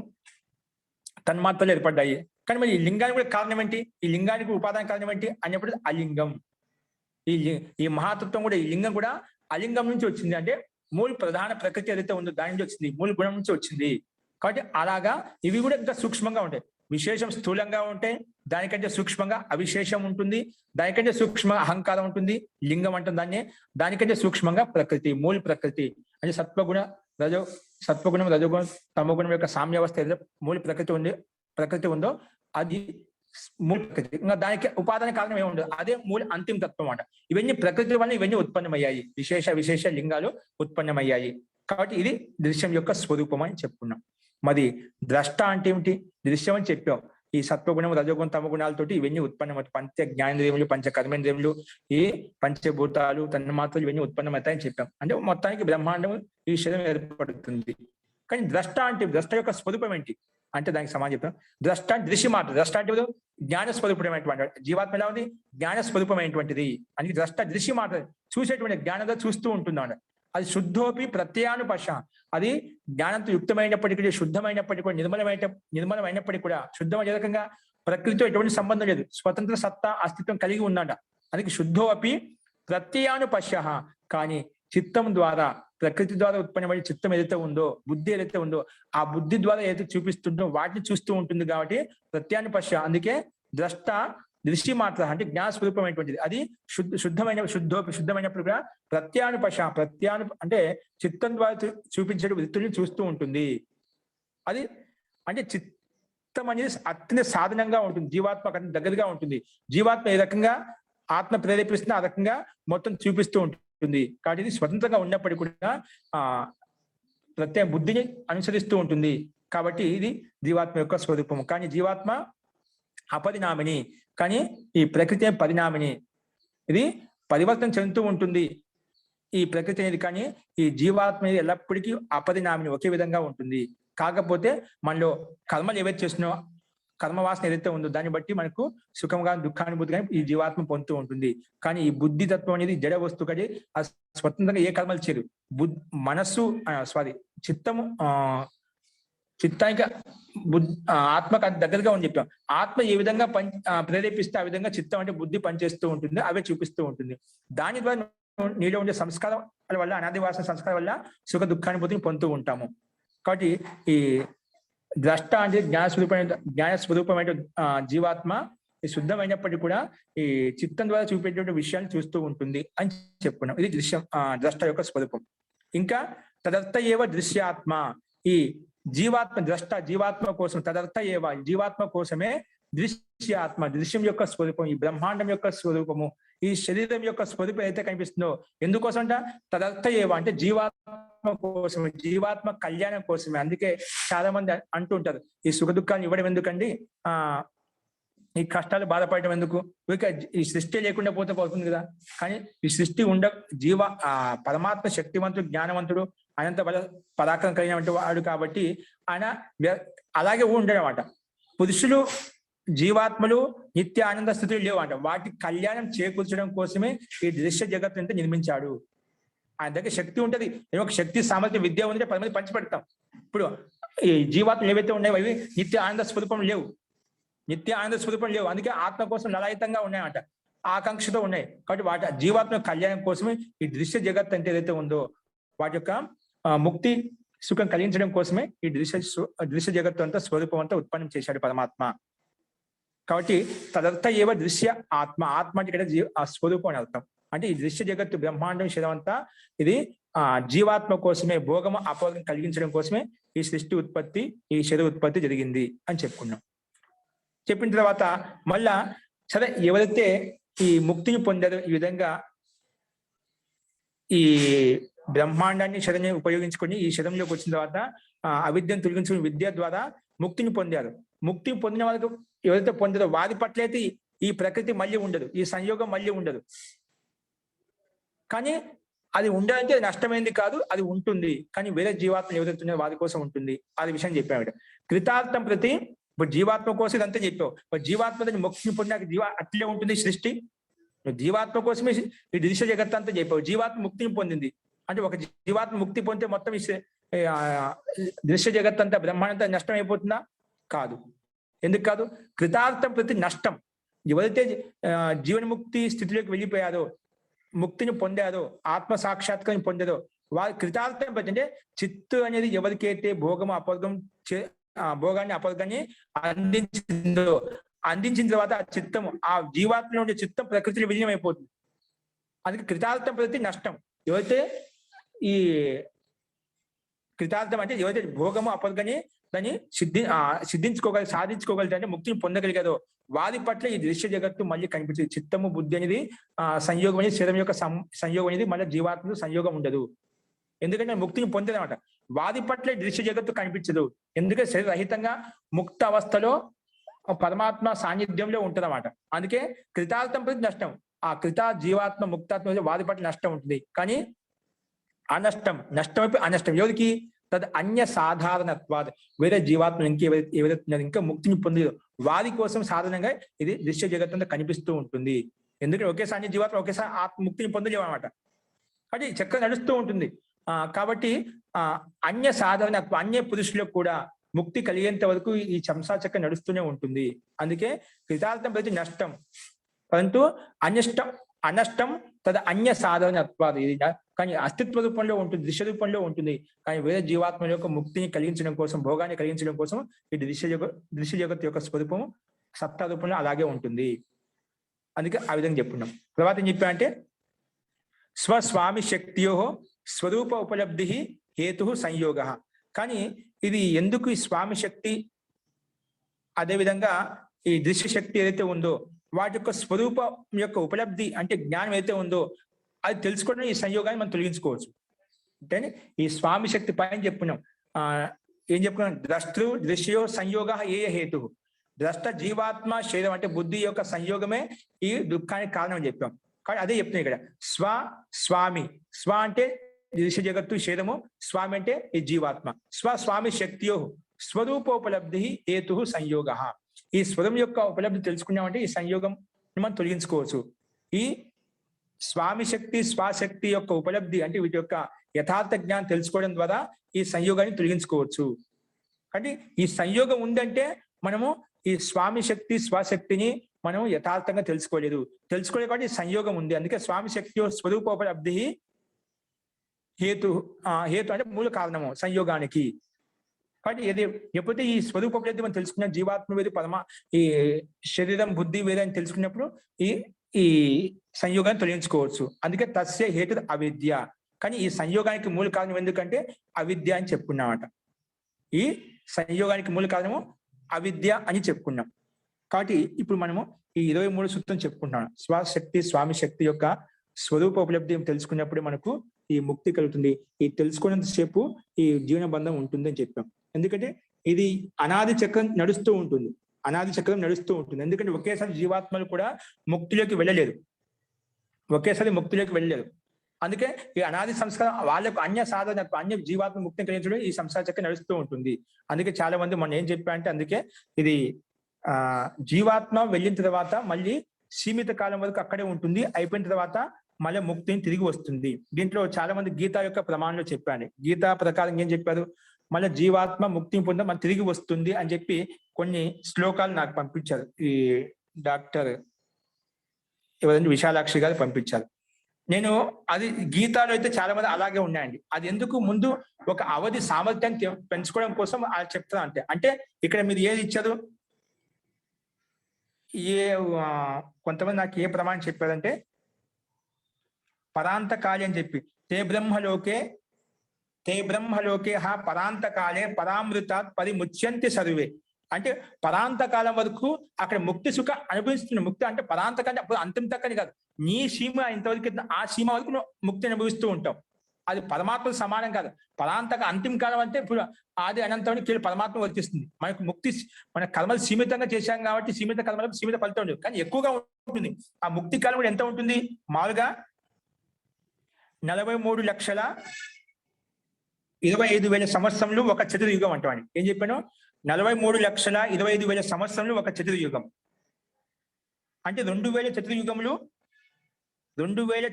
తన్మాత్రలు ఏర్పడ్డాయి. కానీ మరి ఈ లింగానికి కూడా కారణం ఏంటి, ఈ లింగానికి ఉపాదాన కారణం ఏంటి అన్నప్పుడు అలింగం. ఈ మహాతత్వం కూడా, ఈ లింగం కూడా అలింగం నుంచి వచ్చింది. అంటే మూల ప్రధాన ప్రకృతి ఏదైతే ఉందో దాని నుంచి వచ్చింది, మూల గుణం నుంచి వచ్చింది. కాబట్టి అలాగా ఇవి కూడా ఇంకా సూక్ష్మంగా ఉంటాయి. విశేషం స్థూలంగా ఉంటే దానికంటే సూక్ష్మంగా అవిశేషం ఉంటుంది, దానికంటే సూక్ష్మంగా అహంకారం ఉంటుంది, లింగం అంటుంది దాన్ని, దానికంటే సూక్ష్మంగా ప్రకృతి, మూల ప్రకృతి. అంటే సత్వగుణం, రజోగుణం, తమోగుణం యొక్క సామ్యావస్థ ఏదైతే మూల ప్రకృతి ఉందో అది మూల ప్రకృతి. ఇంకా దానికి ఉపాదాన కారణం ఏమి ఉండదు, అదే మూల అంతిమ తత్వం అన్నమాట. ఇవన్నీ ప్రకృతి వల్ల ఇవన్నీ ఉత్పన్నమయ్యాయి, విశేష లింగాలు ఉత్పన్నమయ్యాయి. కాబట్టి ఇది దృశ్యం యొక్క స్వరూపం అని చెప్పుకున్నాం. మరి ద్రష్ట అంటే ఏమిటి, దృశ్యం అని చెప్పాం. ఈ సత్వగుణం, రజోగుణం, తమగుణాలతోటి ఇవన్నీ ఉత్పన్నమవుతాయి. పంచ జ్ఞానేంద్రియములు, పంచ కర్మేంద్రియములు, ఈ పంచభూతాలు, తన్మాత్రలు ఇవన్నీ ఉత్పన్నమవుతాయని చెప్పాం. అంటే మొత్తానికి బ్రహ్మాండం ఈ శరీరం ఏర్పడుతుంది. కానీ ద్రష్ట అంటే, ద్రష్ట యొక్క స్వరూపం ఏంటి అంటే దానికి సమాధానం చెప్పాం. ద్రష్ట దృశ్య మాత్రం, ద్రష్ట అంటే జ్ఞాన స్వరూపమైనటువంటి, జీవాత్మ ఎలా ఉంది, జ్ఞాన స్వరూపమైనటువంటిది. అందుకే ద్రష్ట దృశ్య మాత్రం, చూసేటువంటి జ్ఞానంతో చూస్తూ ఉంటుంది అన్నమాట. అది శుద్ధోపి ప్రత్యానుపశ, అది జ్ఞానంతో యుక్తమైనప్పటికీ, శుద్ధమైనప్పటికీ కూడా, నిర్మలమైనప్పటికీ కూడా, శుద్ధమైన రకంగా ప్రకృతితో ఎటువంటి సంబంధం లేదు, స్వతంత్ర సత్తా అస్తిత్వం కలిగి ఉందంట. అందుకే శుద్ధో అపి ప్రత్యానుపశ. కానీ చిత్తం ద్వారా, ప్రకృతి ద్వారా ఉత్పన్నమైన చిత్తం ఏదైతే ఉందో, బుద్ధి ఏదైతే ఉందో, ఆ బుద్ధి ద్వారా ఏదైతే చూపిస్తుందో వాటిని చూస్తూ ఉంటుంది కాబట్టి ప్రత్యానుపశ. అందుకే ద్రష్ట దృష్టి మాత్ర అంటే జ్ఞాన స్వరూపమైనటువంటిది, అది శుద్ధమైనప్పుడు కూడా ప్రత్యానుపశ, అంటే చిత్తం ద్వారా చూపించే వృత్తుల్ని చూస్తూ ఉంటుంది. అది అంటే చిత్తం అనేది అత్యంత సాధనంగా ఉంటుంది, జీవాత్మ దగ్గరగా ఉంటుంది. జీవాత్మ ఏ రకంగా ఆత్మ ప్రేరేపిస్తున్నా ఆ రకంగా మొత్తం చూపిస్తూ ఉంటుంది. కాబట్టి ఇది స్వతంత్రంగా ఉన్నప్పటికీ కూడా ప్రత్యేక బుద్ధిని అనుసరిస్తూ ఉంటుంది. కాబట్టి ఇది జీవాత్మ యొక్క స్వరూపము. కానీ జీవాత్మ అపరిణామిని, కానీ ఈ ప్రకృతి పరిణామిని, ఇది పరివర్తన చెందుతూ ఉంటుంది ఈ ప్రకృతి అనేది. కానీ ఈ జీవాత్మ అనేది ఎల్లప్పటికీ అపరిణామిని, ఒకే విధంగా ఉంటుంది. కాకపోతే మనలో కర్మలు ఏవైతే చేస్తున్నాయో, కర్మవాసన ఏదైతే ఉందో దాన్ని బట్టి మనకు సుఖంగా దుఃఖానుభూతి కానీ ఈ జీవాత్మ పొందుతూ ఉంటుంది. కానీ ఈ బుద్ధి తత్వం అనేది జడ వస్తువు కడి స్వతంత్రంగా ఏ కర్మలు చేయరు. చిత్తము చిత్తానికి ఆత్మకు అది దగ్గరగా ఉంది చెప్పాం. ఆత్మ ఏ విధంగా ప్రేరేపిస్తే ఆ విధంగా చిత్తం అంటే బుద్ధి పనిచేస్తూ ఉంటుంది, అవే చూపిస్తూ ఉంటుంది. దాని ద్వారా నీలో ఉండే సంస్కారాల వల్ల, అనాది వాసన సంస్కారం వల్ల సుఖ దుఃఖానుభూతిని పొందుతూ ఉంటాము. కాబట్టి ఈ ద్రష్ట అంటే జ్ఞాన స్వరూపమైన జీవాత్మ శుద్ధమైనప్పటికీ కూడా ఈ చిత్తం ద్వారా చూపేటువంటి విషయాన్ని చూస్తూ ఉంటుంది అని చెప్పుకున్నాం. ఇది దృశ్యం, ద్రష్ట యొక్క స్వరూపం. ఇంకా తదర్థ ఏవ దృశ్యాత్మ, ఈ జీవాత్మ జీవాత్మ కోసం, తదర్థ ఏవ జీవాత్మ కోసమే దృశ్యాత్మ, దృశ్యం యొక్క స్వరూపం, ఈ బ్రహ్మాండం యొక్క స్వరూపము, ఈ శరీరం యొక్క స్వరూపం అయితే కనిపిస్తుందో ఎందుకోసం అంట? తదర్థ ఏవ అంటే జీవాత్మ కోసమే, జీవాత్మ కళ్యాణం కోసమే. అందుకే చాలా మంది అంటుంటారు, ఈ సుఖ దుఃఖాన్ని ఇవ్వడం ఎందుకండి, ఈ కష్టాలు బాధపడటం ఎందుకు, ఈ సృష్టి లేకుండా పోతే పోతుంది కదా. కానీ ఈ సృష్టి పరమాత్మ శక్తివంతుడు, జ్ఞానవంతుడు, అనంత బల పరాక్రమం కలిగినటువంటి వాడు కాబట్టి ఆయన అలాగే ఉండడమాట. పురుషులు జీవాత్మలు నిత్య ఆనంద స్థితులు లేవు అంట. వాటి కళ్యాణం చేకూర్చడం కోసమే ఈ దృశ్య జగత్తు అంతా నిర్మించాడు. ఆయన దగ్గర శక్తి ఉంటది, ఒక శక్తి సామర్థ్యం విద్య ఉంటే 10 మంది పంచిపెడతాం. ఇప్పుడు ఈ జీవాత్మలు ఏవైతే ఉన్నాయో అవి నిత్య ఆనంద స్వరూపం లేవు, నిత్య ఆనంద స్వరూపం లేవు. అందుకే ఆత్మ కోసం లలాయితంగా ఉన్నాయంట, ఆకాంక్షతో ఉన్నాయి. కాబట్టి వాటి జీవాత్మ కళ్యాణం కోసమే ఈ దృశ్య జగత్ అంటే ఏదైతే ఉందో వాటి యొక్క ముక్తి సుఖం కలిగించడం కోసమే ఈ దృశ్య జగత్తు అంతా స్వరూపం అంతా ఉత్పన్నం చేశాడు పరమాత్మ. కాబట్టి తదర్థ ఏవ దృశ్య ఆత్మ, ఆత్మ అంటే ఇక్కడ ఆ స్వరూపం అని అర్థం. అంటే ఈ దృశ్య జగత్తు బ్రహ్మాండం శరీరం అంతా ఇది జీవాత్మ కోసమే, భోగము అపోగం కలిగించడం కోసమే ఈ సృష్టి ఉత్పత్తి, ఈ శరీర ఉత్పత్తి జరిగింది అని చెప్పుకున్నాం. చెప్పిన తర్వాత మళ్ళా సరే, ఎవరైతే ఈ ముక్తిని పొందారో, ఈ విధంగా ఈ బ్రహ్మాండాన్ని శరీరాన్ని ఉపయోగించుకొని ఈ శరీరంలోకి వచ్చిన తర్వాత అవిద్యను తొలగించుకుని విద్య ద్వారా ముక్తిని పొందారు. ముక్తిని పొందిన వాళ్ళకు ఎవరైతే పొందారో వారి పట్ల అయితే ఈ ప్రకృతి మళ్ళీ ఉండదు, ఈ సంయోగం మళ్ళీ ఉండదు. కానీ అది ఉండాలంటే నష్టమైంది కాదు, అది ఉంటుంది. కానీ వేరే జీవాత్మ ఎవరైతే వారి కోసం ఉంటుంది, అది విషయం చెప్పాడు. కృతార్థం ప్రతి, ఇప్పుడు జీవాత్మ కోసం ఇదంతా చెప్పావు. జీవాత్మ ముక్తిని పొందిన అట్లే ఉంటుంది సృష్టి. జీవాత్మ కోసమే ఈ దృశ్య జగత్ అంతా చెప్పావు. జీవాత్మ ముక్తిని పొందింది అంటే ఒక జీవాత్మ ముక్తి పొందితే మొత్తం దృశ్య జగత్ అంతా బ్రహ్మాండంతా నష్టం అయిపోతుందా? కాదు. ఎందుకు కాదు? కృతార్థం ప్రతి నష్టం. ఎవరైతే జీవన్ముక్తి స్థితిలోకి వెళ్ళిపోయారో, ముక్తిని పొందారో, ఆత్మ సాక్షాత్కారం పొందారో వారి కృతార్థం ప్రతి అంటే చిత్తు అనేది ఎవరికైతే భోగము అపవర్గం భోగాన్ని అపవర్గాన్ని అందించిన తర్వాత ఆ చిత్తము, ఆ జీవాత్మలో ఉండే చిత్తం ప్రకృతిలో విలీనం అయిపోతుంది. అందుకే కృతార్థం ప్రతి నష్టం. ఎవరైతే ఈ కృతార్థం అంటే ఎవరైతే భోగము అపవర్గాన్ని దాన్ని సాధించుకోగలిగితే ముక్తిని పొందగలిగారో వారి పట్ల ఈ దృశ్య జగత్తు మళ్ళీ కనిపించేది. చిత్తము బుద్ధి అనేది సంయోగం అనేది, శరీరం యొక్క సంయోగం అనేది మళ్ళీ జీవాత్మలో సంయోగం ఉండదు. ఎందుకంటే ముక్తిని పొందేదన్నమాట. వారి పట్ల దృశ్య జగత్తు కనిపించదు. ఎందుకంటే శరీరరహితంగా ముక్త అవస్థలో పరమాత్మ సాన్నిధ్యంలో ఉంటుందన్నమాట. అందుకే కృతార్థం ప్రతి నష్టం. ఆ జీవాత్మ ముక్తాత్మ వారి పట్ల నష్టం ఉంటుంది. కానీ నష్టం అయిపోయి అనష్టం ఎవరికి? తద్ అన్య సాధారణత్వాది, వేరే జీవాత్మ ఎవరైతే ఇంకా ముక్తిని పొందేదో వారి కోసం సాధారణంగా ఇది దృశ్య జగత్తంతా కనిపిస్తూ ఉంటుంది. ఎందుకంటే ఒకేసారి జీవాత్మ ఒకేసారి ఆత్మ ముక్తిని పొందలేవు అనమాట. అది చక్కగా నడుస్తూ ఉంటుంది. కాబట్టి అన్య సాధారణత్వ, అన్య పురుషులకు కూడా ముక్తి కలిగేంత వరకు ఈ సంసార చక్రం నడుస్తూనే ఉంటుంది. అందుకే కృతార్థం ప్రతి నష్టం, పరంతు అనష్టం తద అన్య సాధారణత్వాది. ఇది కానీ అస్తిత్వ రూపంలో ఉంటుంది, దృశ్య రూపంలో ఉంటుంది. కానీ వేరే జీవాత్మ యొక్క ముక్తిని కలిగించడం కోసం, భోగాన్ని కలిగించడం కోసం ఈ దృశ్య జగత్ యొక్క స్వరూపం సత్తా రూపంలో అలాగే ఉంటుంది. అందుకే ఆ విధంగా చెప్పుకున్నాం. తర్వాత ఏం చెప్పా అంటే స్వస్వామి శక్తియో స్వరూప ఉపలబ్ధి హేతు సంయోగ. కానీ ఇది ఎందుకు ఈ స్వామి శక్తి, అదేవిధంగా ఈ దృశ్య శక్తి ఏదైతే ఉందో వాటి యొక్క స్వరూపం యొక్క ఉపలబ్ధి అంటే జ్ఞానం ఏదైతే ఉందో అది తెలుసుకోవడం ఈ సంయోగాన్ని మనం తొలగించుకోవచ్చు. అంటే ఈ స్వామి శక్తి పైన చెప్పుకున్నాం. ఏం చెప్పుకున్నాం? దృశ్యో సంయోగ ఏ హేతు. ద్రష్ట జీవాత్మ శరీరం అంటే బుద్ధి యొక్క సంయోగమే ఈ దుఃఖానికి కారణం అని చెప్పాం. కానీ అదే చెప్తున్నాం ఇక్కడ. స్వామి అంటే దృశ్య జగత్తు శరీరము, స్వామి అంటే ఈ జీవాత్మ. స్వామి శక్తియో స్వరూపోపలబ్ధి హేతు సంయోగ. ఈ స్వరం యొక్క ఉపలబ్ధి తెలుసుకున్నామంటే ఈ సంయోగం మనం తొలగించుకోవచ్చు. ఈ స్వామి శక్తి స్వశక్తి యొక్క ఉపలబ్ధి అంటే వీటి యొక్క యథార్థ జ్ఞానం తెలుసుకోవడం ద్వారా ఈ సంయోగాన్ని తొలగించుకోవచ్చు. అంటే ఈ సంయోగం ఉందంటే మనము ఈ స్వామి శక్తి స్వశక్తిని మనం యథార్థంగా తెలుసుకోలేదు కాబట్టి సంయోగం ఉంది. అందుకే స్వామి శక్తి స్వరూపోపలబ్ధి హేతు అంటే మూల కారణము సంయోగానికి. కాబట్టి ఎప్పుడైతే ఈ స్వరూపోపలబ్ధి మనం తెలుసుకున్న జీవాత్మ వేరు ఈ శరీరం బుద్ధి వేరు అని తెలుసుకున్నప్పుడు ఈ సంయోగాన్ని తొలగించుకోవచ్చు. అందుకే తస్య హేతు అవిద్య. కానీ ఈ సంయోగానికి మూల కారణం ఎందుకంటే అవిద్య అని చెప్పుకున్నామట. ఈ సంయోగానికి మూల కారణము అవిద్య అని చెప్పుకున్నాం. కాబట్టి ఇప్పుడు మనము ఈ 23 సూత్రం చెప్పుకుంటున్నాం. స్వశక్తి స్వామి శక్తి యొక్క స్వరూప ఉపలబ్ధి తెలుసుకున్నప్పుడు మనకు ఈ ముక్తి కలుగుతుంది. ఈ తెలుసుకున్నంత సేపు ఈ జీవన బంధం ఉంటుంది అని చెప్పాం. ఎందుకంటే ఇది అనాది చక్రం నడుస్తూ ఉంటుంది. ఎందుకంటే ఒకేసారి జీవాత్మలు కూడా ముక్తిలోకి వెళ్ళలేదు. అందుకే ఈ అనాది సంస్కారం వాళ్ళకు అన్య సాధన అన్య జీవాత్మ ముక్తిని కలిగించడం ఈ సంసార చక్రం నడుస్తూ ఉంటుంది. అందుకే చాలా మంది మనం ఏం చెప్పా అంటే అందుకే ఇది జీవాత్మ వెళ్ళిన తర్వాత మళ్ళీ సీమిత కాలం వరకు అక్కడే ఉంటుంది. అయిపోయిన తర్వాత మళ్ళీ ముక్తిని తిరిగి వస్తుంది. దీంట్లో చాలా మంది గీత యొక్క ప్రమాణంలో చెప్పాను. గీతా ప్రకారం ఏం చెప్పారు, మళ్ళీ జీవాత్మ ముక్తిని పొంద మన తిరిగి వస్తుంది అని చెప్పి కొన్ని శ్లోకాలు నాకు పంపించారు. ఈ డాక్టర్ ఎవరంటే విశాలాక్షి గారు పంపించారు. నేను అది గీతాలో అయితే చాలా మంది అలాగే ఉన్నాయండి. అది ఎందుకు ముందు ఒక అవధి సామర్థ్యాన్ని పెంచుకోవడం కోసం అది చెప్తాను. అంటే ఇక్కడ మీరు ఏది ఇచ్చారు, కొంతమంది నాకు ఏ ప్రమాణం చెప్పారంటే పరాంతకాలి అని చెప్పి తే బ్రహ్మలోకే పరాంతకాలే పరామృతాత్ పరిముచ్యంతి సర్వే. అంటే పరాంతకాలం వరకు అక్కడ ముక్తి సుఖ అనుభవిస్తున్న ముక్తి అంటే పరాంతకాలం అప్పుడు అంతిమ తక్కని కాదు. నీ సీమ ఇంతవరకు ఆ సీమ వరకు నువ్వు ముక్తి అనుభవిస్తూ ఉంటావు. అది పరమాత్మ సమానం కాదు. పరాంతక అంతిమ కాలం అంటే ఇప్పుడు ఆది అనంతమైన కేవలం పరమాత్మ వర్తిస్తుంది. మనకు ముక్తి మన కర్మలు సీమితంగా చేశాం కాబట్టి సీమిత కర్మలకు సీమిత ఫలితం ఉండదు, కానీ ఎక్కువగా ఉంటుంది. ఆ ముక్తి కాలం కూడా ఎంత ఉంటుంది, మామూలుగా 43,25,000 సంవత్సరంలో ఒక చతుర్యుగం అంటామని ఏం చెప్పాను. 43,25,000 సంవత్సరంలో ఒక చతుర్యుగం అంటే 2,000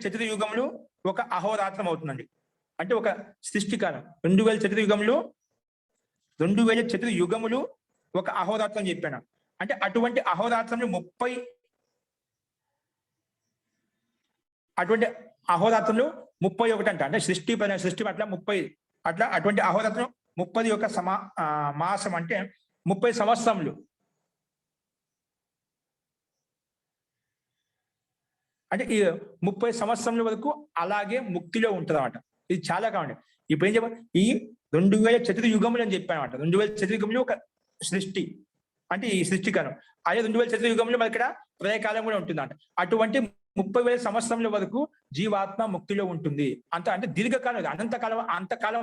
చతుర్యుగములు ఒక అహోరాత్రం అవుతుందండి. అంటే ఒక సృష్టి కాలం 2,000 చతుర్యుగములు ఒక అహోరాత్రం చెప్పాను. అంటే అటువంటి అహోరాత్రంలో 31 అంట. అంటే సృష్టి పట్ల 30 అట్లా అటువంటి అహోరాత్రం 30 యొక్క మాసం అంటే 30 సంవత్సరములు. అంటే ఈ 30 సంవత్సరముల వరకు అలాగే ముక్తిలో ఉంటుంది అన్నమాట. ఇది చాలా కావండి. ఇప్పుడు ఏం చెప్పాలి, ఈ 2,000 చతుర్యుగములు అని చెప్పాను అనమాట. 2,000 చతుర్యుగములు ఒక సృష్టి అంటే ఈ సృష్టి కాలం. అదే 2,000 చతుర్యుగములు మన ఇక్కడ ప్రళయకాలం కూడా ఉంటుందంట. అటువంటి 30,000 సంవత్సరముల వరకు జీవాత్మ ముక్తిలో ఉంటుంది. అంటే దీర్ఘకాలం, అంతకాలం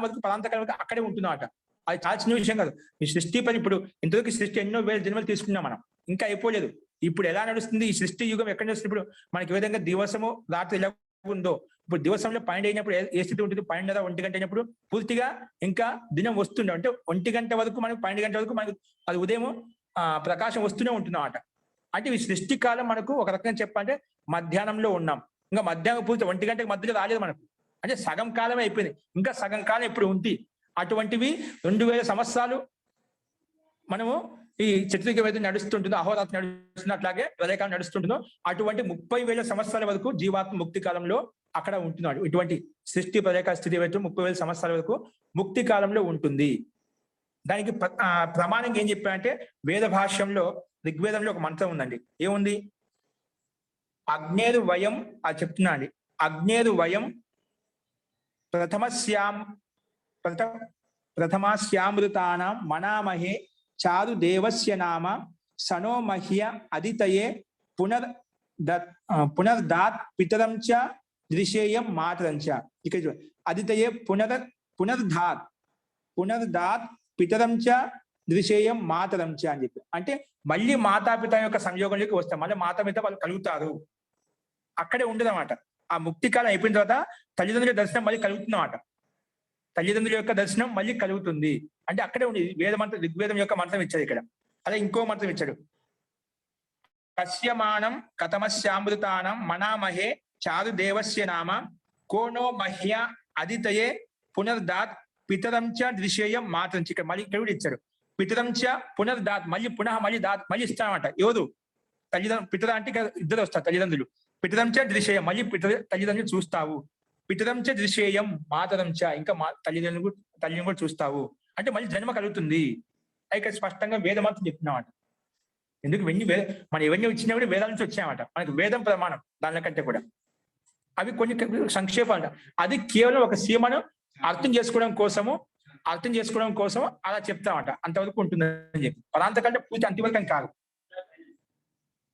వరకు పరాంతకాలం వరకు అక్కడే ఉంటుందన్నమాట. అది చాలా చిన్న విషయం కాదు. ఈ సృష్టి పని ఇప్పుడు ఇంతవరకు సృష్టి ఎన్నో వేల జన్మలు తీసుకున్నాం మనం, ఇంకా అయిపోలేదు. ఇప్పుడు ఎలా నడుస్తుంది ఈ సృష్టి యుగం, ఎక్కడ నడుస్తుంది? ఇప్పుడు మనకి ఏ విధంగా దివసము రాత్రి ఎలా ఉందో, ఇప్పుడు దివసంలో 12 అయినప్పుడు ఏ స్థితి ఉంటుంది, 12 1 గంట అయినప్పుడు పూర్తిగా ఇంకా దినం వస్తుండే. అంటే 1 గంట వరకు మనకు 12 గంటల వరకు మనకు అది ఉదయం ప్రకాశం వస్తూనే ఉంటుంది అన్నమాట. అంటే ఈ సృష్టి కాలం మనకు ఒక రకంగా చెప్పాలంటే మధ్యాహ్నంలో ఉన్నాం. ఇంకా మధ్యాహ్నం పూర్తి 1 గంటకి మధ్యలో రాలేదు మనకు. అంటే సగం కాలమే అయిపోయింది, ఇంకా సగం కాలం ఇప్పుడు ఉంది. అటువంటివి 2,000 సంవత్సరాలు మనము ఈ చతుర్యుగం అయితే నడుస్తుంటుందో, అహోరాత్రం నడుస్తుంది, అట్లాగే ప్రళయకాలం నడుస్తుంటుందో అటువంటి 30,000 సంవత్సరాల వరకు జీవాత్మ ముక్తి కాలంలో అక్కడ ఉంటున్నాడు. ఇటువంటి సృష్టి ప్రళయకాల స్థితి అయితే 30,000 సంవత్సరాల వరకు ముక్తి కాలంలో ఉంటుంది. దానికి ప్రమాణంగా ఏం చెప్పారంటే వేద భాష్యంలో ఋగ్వేదంలో ఒక మంత్రం ఉందండి. ఏముంది? అగ్నేరు వయం అది చెప్తున్నా అండి. అగ్నేరు వయం ప్రథమాస్యామృతానాం మనామహే చారు దేవస్య నామ సనో మహ్య అదితయే పునర్దాత్ పితరం చ దృశేయం మాతరం చ. ఇక్కడ అదితయే పునర్దాత్ పితరం చ దృశేయం మాతరం చ అని చెప్పి, అంటే మళ్ళీ మాతాపిత యొక్క సంయోగంలోకి వస్తాం, మళ్ళీ మాతాపిత వాళ్ళు కలుగుతారు, అక్కడే ఉండదన్నమాట. ఆ ముక్తి కాలం అయిపోయిన తర్వాత తల్లిదండ్రుల దర్శనం మళ్ళీ కలుగుతుందన్నమాట. తల్లిదండ్రుల యొక్క దర్శనం మళ్ళీ కలుగుతుంది. అంటే అక్కడే ఉంది. ఋగ్వేదం యొక్క మంత్రం ఇచ్చాడు ఇక్కడ. అదే ఇంకో మంత్రం ఇచ్చాడు. కస్యమానం కథమస్యామృతానం మనామహే చారు దేవస్య నామ కోనో మహ్య అదితయే పునర్దాత్ పితరం చ దృశేయం మాతరం చ. ఇక్కడ మళ్ళీ ఇక్కడ ఇచ్చాడు. పితరంచ పునర్దాత్, మళ్ళీ పునః మళ్ళీ మళ్ళీ ఇస్తామంట. ఎవరు? తల్లిదండ్రులు. పితర అంటే ఇద్దరు వస్తారు తల్లిదండ్రులు. పితరంచ దృశ్యేయం, మళ్ళీ తల్లిదండ్రులు చూస్తావు. పితరంచ దృశ్యేయం మాతరంచ, ఇంకా తల్లిని కూడా చూస్తావు. అంటే మళ్ళీ జన్మ కలుగుతుంది. ఇక్కడ స్పష్టంగా వేదమాత్రం చెప్తున్నామాట. ఎందుకు మనం ఇవన్నీ వచ్చినా కూడా వేదాల నుంచి వచ్చాయన్నమాట. మనకి వేదం ప్రమాణం దానికంటే కూడా. అవి కొన్ని సంక్షేపాలు. అది కేవలం ఒక సీమను అర్థం చేసుకోవడం కోసం అలా చెప్తామట. అంతవరకు ఉంటుందని చెప్పి. పదాంతకంటే పూర్తి అంతవరకు అని కాదు.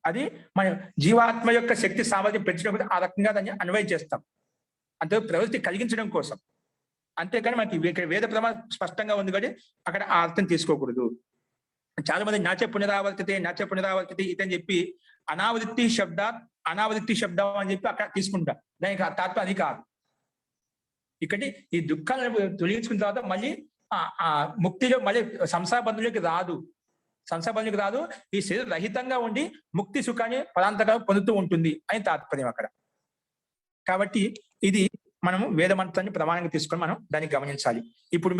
అది మన జీవాత్మ యొక్క శక్తి సామర్థ్యం పెంచడం ఆ రకంగా దాన్ని అన్వయం చేస్తాం. అంతే ప్రవృత్తి కలిగించడం కోసం. అంతేకాని మనకి ఇక్కడ వేద ప్రమాణం స్పష్టంగా ఉంది కానీ అక్కడ ఆ అర్థం తీసుకోకూడదు. చాలా మంది నాచ పునరావర్తితే ఇతని చెప్పి అనావృత్తి శబ్దం అని చెప్పి అక్కడ తీసుకుంటా. దానికి తాత్పర్యం అది కాదు. ఇక్కడ ఈ దుఃఖాలను తొలగించుకున్న తర్వాత మళ్ళీ ఆ ముక్తిలో మళ్ళీ సంసార బంధువులకి రాదు. ఈ శరీర రహితంగా ఉండి ముక్తి సుఖాన్ని పదాంతగా పొందుతూ ఉంటుంది అని తాత్పర్యం అక్కడ. కాబట్టి ఇది మనము వేద మంత్రాన్ని ప్రమాణంగా తీసుకొని మనం దాన్ని గమనించాలి. ఇప్పుడు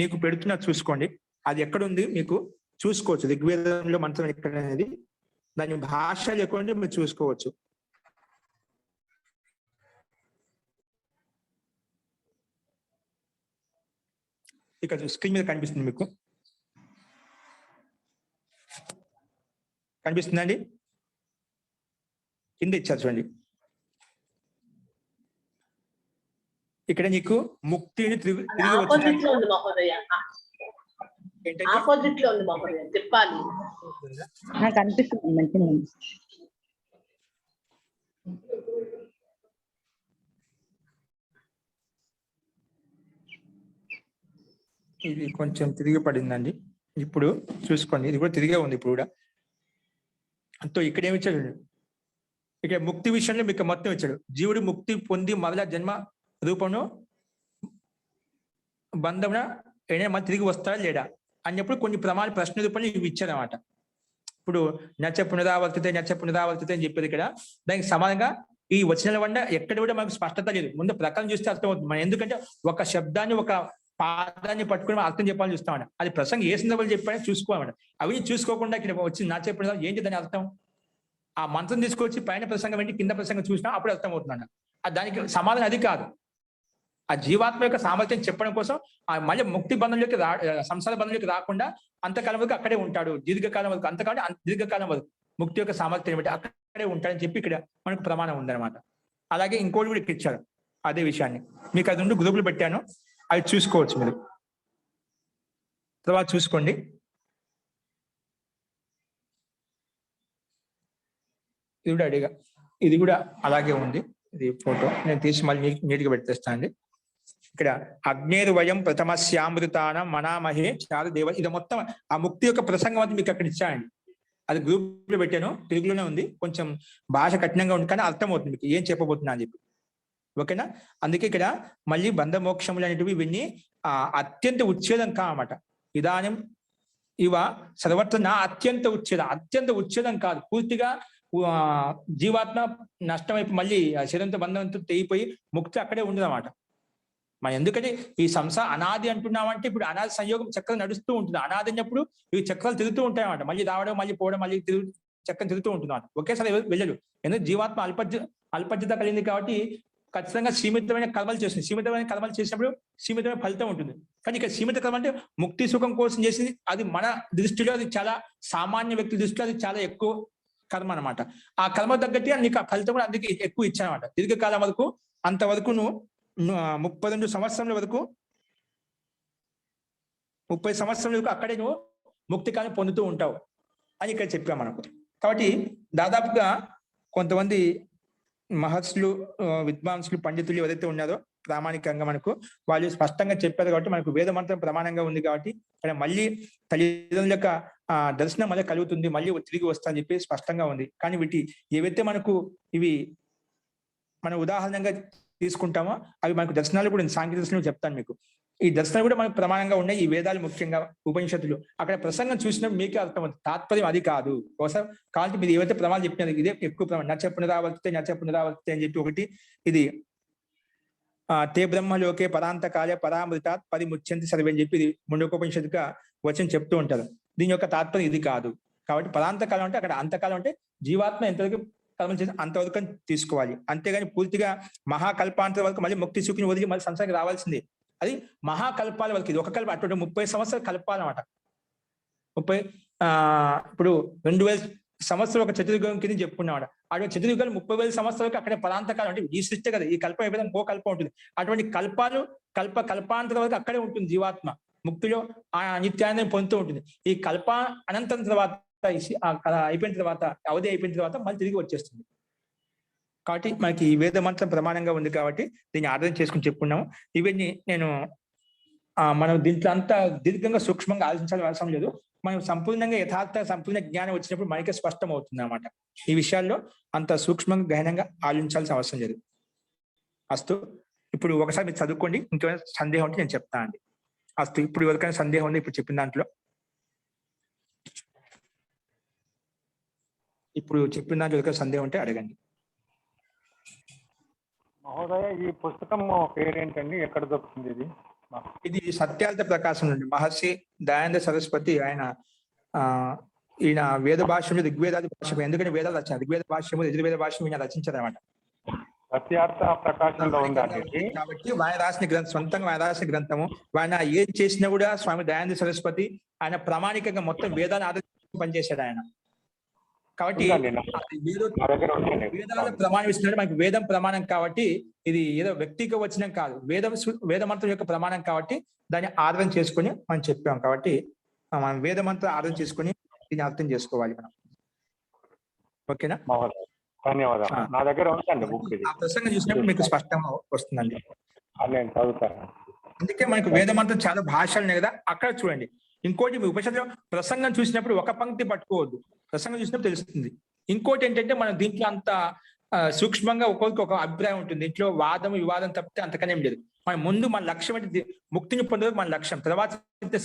మీకు పెడుతున్నా చూసుకోండి. అది ఎక్కడుంది మీకు చూసుకోవచ్చు. ఋగ్వేదంలో మంత్రం ఎక్కడ అనేది దాని భాష లేకుండా మీరు చూసుకోవచ్చు. ఇక్కడ స్క్రీన్ మీద కనిపిస్తుంది, మీకు కనిపిస్తుందండి? కింద ఇచ్చారు చూడండి. ఇక్కడ నీకు ముక్తిని తిరిగి ఇది కొంచెం తిరిగి పడిందండి. ఇప్పుడు చూసుకోండి, ఇది కూడా తిరిగే ఉంది ఇప్పుడు కూడా. అంతో ఇక్కడ ఏమి ఇచ్చాడు? ఇక్కడ ముక్తి విషయంలో మీకు మొత్తం ఇచ్చాడు. జీవుడు ముక్తి పొంది మొదల జన్మ రూపంలో బంధమున మళ్ళీ తిరిగి వస్తాడా లేడా అన్నప్పుడు కొన్ని ప్రశ్న రూపంలో ఇవి ఇచ్చారన్నమాట. ఇప్పుడు నచ్చ పునరావర్తితే అని చెప్పేది ఇక్కడ. దానికి సమానంగా ఈ వచనాల వల్ల ఎక్కడ కూడా మనకు స్పష్టత లేదు. ముందు ప్రకారం చూస్తే అర్థమవుతుంది మనం. ఎందుకంటే ఒక శబ్దాన్ని ఒక పాదాన్ని పట్టుకుని అర్థం చెప్పాలని చూస్తామట. అది ప్రసంగం ఏ సందర్భాలు చెప్పాలని చూసుకోవాలన్నమాట. అవి చూసుకోకుండా ఇక్కడ వచ్చి నచ్చ పునరావర్తితే ఏంటి దాని అర్థం? ఆ మంత్రం తీసుకొచ్చి పైన ప్రసంగం ఏంటి కింద ప్రసంగం చూసినా అప్పుడు అర్థం అవుతుందన్న. దానికి సమాధానం అది కాదు. ఆ జీవాత్మ యొక్క సామర్థ్యం చెప్పడం కోసం మళ్ళీ ముక్తి బంధంలోకి సంసార బంధంలోకి రాకుండా అంతకాలం వరకు అక్కడే ఉంటాడు. దీర్ఘకాలం వరకు, అంతకాలం దీర్ఘకాలం వరకు ముక్తి యొక్క సామర్థ్యం బట్టి అక్కడే ఉంటాడని చెప్పి ఇక్కడ మనకు ప్రమాణం ఉందన్నమాట. అలాగే ఇంకోటి కూడా ఇక్కడ ఇచ్చారు అదే విషయాన్ని. మీకు అది రెండు గ్రూపులు పెట్టాను, అవి చూసుకోవచ్చు మీరు. తర్వాత చూసుకోండి. ఇది కూడా అలాగే ఉంది. ఇది ఫోటో నేను తీసి మళ్ళీ నీట్గా పెట్టేస్తాను అండి. ఇక్కడ అగ్నేర్వయం ప్రథమస్యామృతాన మనామహే చారు దేవ, ఇది మొత్తం ఆ ముక్తి యొక్క ప్రసంగం అంతా మీకు అక్కడ ఇచ్చాయండి. అది గ్రూప్ లో పెట్టాను, తెలుగులోనే ఉంది. కొంచెం భాష కఠినంగా ఉంది కానీ అర్థమవుతుంది మీకు ఏం చెప్పబోతున్నా అని చెప్పి. ఓకేనా? అందుకే ఇక్కడ మళ్ళీ బంధమోక్షములు అనేటివి ఇవన్నీ అత్యంత ఉచ్ఛేదం కాదన్నమాట. ఇదానం ఇవ సర్వత్ర నా అత్యంత ఉచ్ఛేదం కాదు. పూర్తిగా జీవాత్మ నష్టం అయిపోయి మళ్ళీ శరీరంతో బంధంతో తెగిపోయి ముక్తి అక్కడే ఉండదన్నమాట. మనం ఎందుకంటే ఈ సంసార అనాది అంటున్నామంటే ఇప్పుడు అనాది సంయోగం చక్రం నడుస్తూ ఉంటుంది. అనాది అన్నప్పుడు ఇవి చక్రాలు తిరుగుతూ ఉంటాయి అన్నమాట. మళ్ళీ రావడం మళ్ళీ పోవడం మళ్ళీ చక్రం తిరుగుతూ ఉంటుంది అన్నమాట. ఒకేసారి వెళ్ళదు. ఎందుకంటే జీవాత్మ అల్పజ్యత కలిగింది కాబట్టి ఖచ్చితంగా సీమితమైన కర్మలు చేస్తుంది. సీమితమైన కర్మలు చేసినప్పుడు సీమితమైన ఫలితం ఉంటుంది. కానీ ఇక్కడ సీమిత కర్మ అంటే ముక్తి సుఖం కోసం చేసింది. అది మన దృష్టిలో అది చాలా సామాన్య వ్యక్తి దృష్టిలో అది చాలా ఎక్కువ కర్మ అనమాట. ఆ కర్మ తగ్గట్టుగా నీకు ఆ ఫలితం కూడా అందుకే ఎక్కువ ఇచ్చానమాట. దీర్ఘకాలం వరకు అంతవరకు నువ్వు 32 సంవత్సరాల వరకు 30 సంవత్సరాల వరకు అక్కడే నువ్వు ముక్తికాన్ని పొందుతూ ఉంటావు అని ఇక్కడ చెప్పాం మనకు. కాబట్టి దాదాపుగా కొంతమంది మహర్షులు, విద్వాంసులు, పండితులు ఎవరైతే ఉన్నారో ప్రామాణికంగా మనకు వాళ్ళు స్పష్టంగా చెప్పారు కాబట్టి మనకు వేద మంత్రం ప్రమాణంగా ఉంది కాబట్టి ఇక్కడ మళ్ళీ తల్లిదండ్రుల యొక్క దర్శనం మళ్ళీ కలుగుతుంది, మళ్ళీ తిరిగి వస్తా అని చెప్పి స్పష్టంగా ఉంది. కానీ వీటి ఏవైతే మనకు ఇవి మన ఉదాహరణంగా తీసుకుంటామో అవి మనకు దర్శనాలు కూడా సాంఖ్య దర్శనం చెప్తాను మీకు. ఈ దర్శనాలు కూడా మనకు ప్రమాణంగా ఉన్నాయి. ఈ వేదాలు ముఖ్యంగా ఉపనిషత్తులు అక్కడ ప్రసంగం చూసినప్పుడు మీకే అర్థమవుతుంది. తాత్పర్యం అది కాదు. కోసం కాబట్టి మీరు ఏవైతే ప్రమాణాలు చెప్పినారు ఇదే ఎక్కువ ప్రమాణం. నచ్చ పునరావర్తితే అని చెప్పి ఒకటి, ఇది తే బ్రహ్మలోకే పరాంతకాలే పరామృతాత్ పరిముచ్యంతి సర్వే అని చెప్పి ఇది ముండకోపనిషత్తుగా వచనం చెప్తూ ఉంటారు. దీని యొక్క తాత్పర్యం ఇది కాదు. కాబట్టి పదాంతకాలం అంటే అక్కడ అంతకాలం అంటే జీవాత్మ ఎంతవరకు కర్మలు చేసి అంతవరకు తీసుకోవాలి. అంతేగాని పూర్తిగా మహాకల్పాంతరం వరకు మళ్ళీ ముక్తి సుఖిని వదిలి మళ్ళీ సంసారానికి రావాల్సిందే. అది మహాకల్పాల వరకు. ఇది ఒక కల్ప అటువంటి 30 సంవత్సరాలు కల్పాలన్నమాట. 30 ఇప్పుడు 2000 సంవత్సరాలు ఒక చతుర్యుగం కింద చెప్పుకున్నామాట. అటువంటి చతుర్యుగాలు 30,000 సంవత్సరాలకు అక్కడే పదాంతకాలం అంటే ఈ సృష్టి కదా, ఈ కల్పం అయిపోయినా ఇంకో కల్పం ఉంటుంది. అటువంటి కల్పాలు కల్పాంతరం వరకు అక్కడే ఉంటుంది జీవాత్మ. ముక్తిలో ఆ నిత్యానందం పొందుతూ ఉంటుంది. ఈ కల్ప అనంతరం తర్వాత అయిపోయిన తర్వాత, అవధి అయిపోయిన తర్వాత మళ్ళీ తిరిగి వచ్చేస్తుంది. కాబట్టి మనకి ఈ వేద మంత్రం ప్రమాణంగా ఉంది కాబట్టి దీన్ని అర్థం చేసుకుని చెప్పుకున్నాము. ఇవన్నీ నేను మనం దీంట్లో అంతా దీర్ఘంగా సూక్ష్మంగా ఆలోచించాల్సిన అవసరం లేదు. మనం సంపూర్ణంగా సంపూర్ణ జ్ఞానం వచ్చినప్పుడు మనకే స్పష్టం అవుతుంది అన్నమాట. ఈ విషయాల్లో అంత సూక్ష్మంగా గహనంగా ఆలోచించాల్సిన అవసరం లేదు. అస్తు, ఇప్పుడు ఒకసారి మీరు చదువుకోండి. ఇంకేమైనా సందేహం ఉంటే నేను చెప్తాను అండి. అస్తు, ఇప్పుడు ఎవరికైనా సందేహం ఉంది ఇప్పుడు చెప్పిన దాంట్లో? ఇప్పుడు చెప్పిన దాంట్లో ఎవరికైనా సందేహం ఉంటే అడగండి. మహోదయ, ఈ పుస్తకం పేరేంటండి? ఎక్కడ దొరుకుతుంది ఇది? ఇది సత్యార్థ ప్రకాశం నుండి మహర్షి దయానంద సరస్వతి ఈయన వేద భాష్యంలో ఋగ్వేదాది భాష్యం, ఎందుకంటే వేదాలు రచన ఋగ్వేద భాష్యము యజుర్వేద భాష్యం ఈయన రచించారు అనమాట. సత్యార్థ ప్రకాశంలో ఉందండి కాబట్టి ఆయన రాసిన గ్రంథం, సొంతంగా ఆయన రాసిన గ్రంథము. ఆయన ఏం చేసినా కూడా స్వామి దయానంద సరస్వతి ఆయన ప్రామాణికంగా మొత్తం వేదాన్ని ఆధారించి పనిచేశాడు ఆయన. కాబట్టి వేదాల ప్రమాణం ఇస్తున్నాడు. మనకి వేదం ప్రమాణం కాబట్టి ఇది ఏదో వ్యక్తికి వచ్చిన కాదు, వేద మంత్రం యొక్క ప్రమాణం కాబట్టి దాన్ని ఆధారం చేసుకొని మనం చెప్పాం. కాబట్టి మనం వేద మంత్రం ఆధారం చేసుకొని దీన్ని అర్థం చేసుకోవాలి మనం. ఓకేనా? ధన్యవాదాలు. నా దగ్గర ఉందండి బుక్. ఆ ప్రసంగం చూసినప్పుడు మీకు స్పష్టంగా వస్తుందండి. నేను చదువుతాను. అందుకే మనకు వేద మంత్రం చాలా భాషలు ఉన్నాయి కదా, అక్కడ చూడండి. ఇంకోటి మీ ఉపనిషత్తులో ప్రసంగం చూసినప్పుడు ఒక పంక్తి పట్టుకోవద్దు, ప్రసంగం చూసినప్పుడు తెలుస్తుంది. ఇంకోటి ఏంటంటే మనం దీంట్లో అంత సూక్ష్మంగా ఒక్కొక్కరికి ఒక అభిప్రాయం ఉంటుంది. దీంట్లో వాదం వివాదం తప్పితే అంతకనేం లేదు. మన ముందు మన లక్ష్యం అంటే ముక్తిని పొందడం మన లక్ష్యం. తర్వాత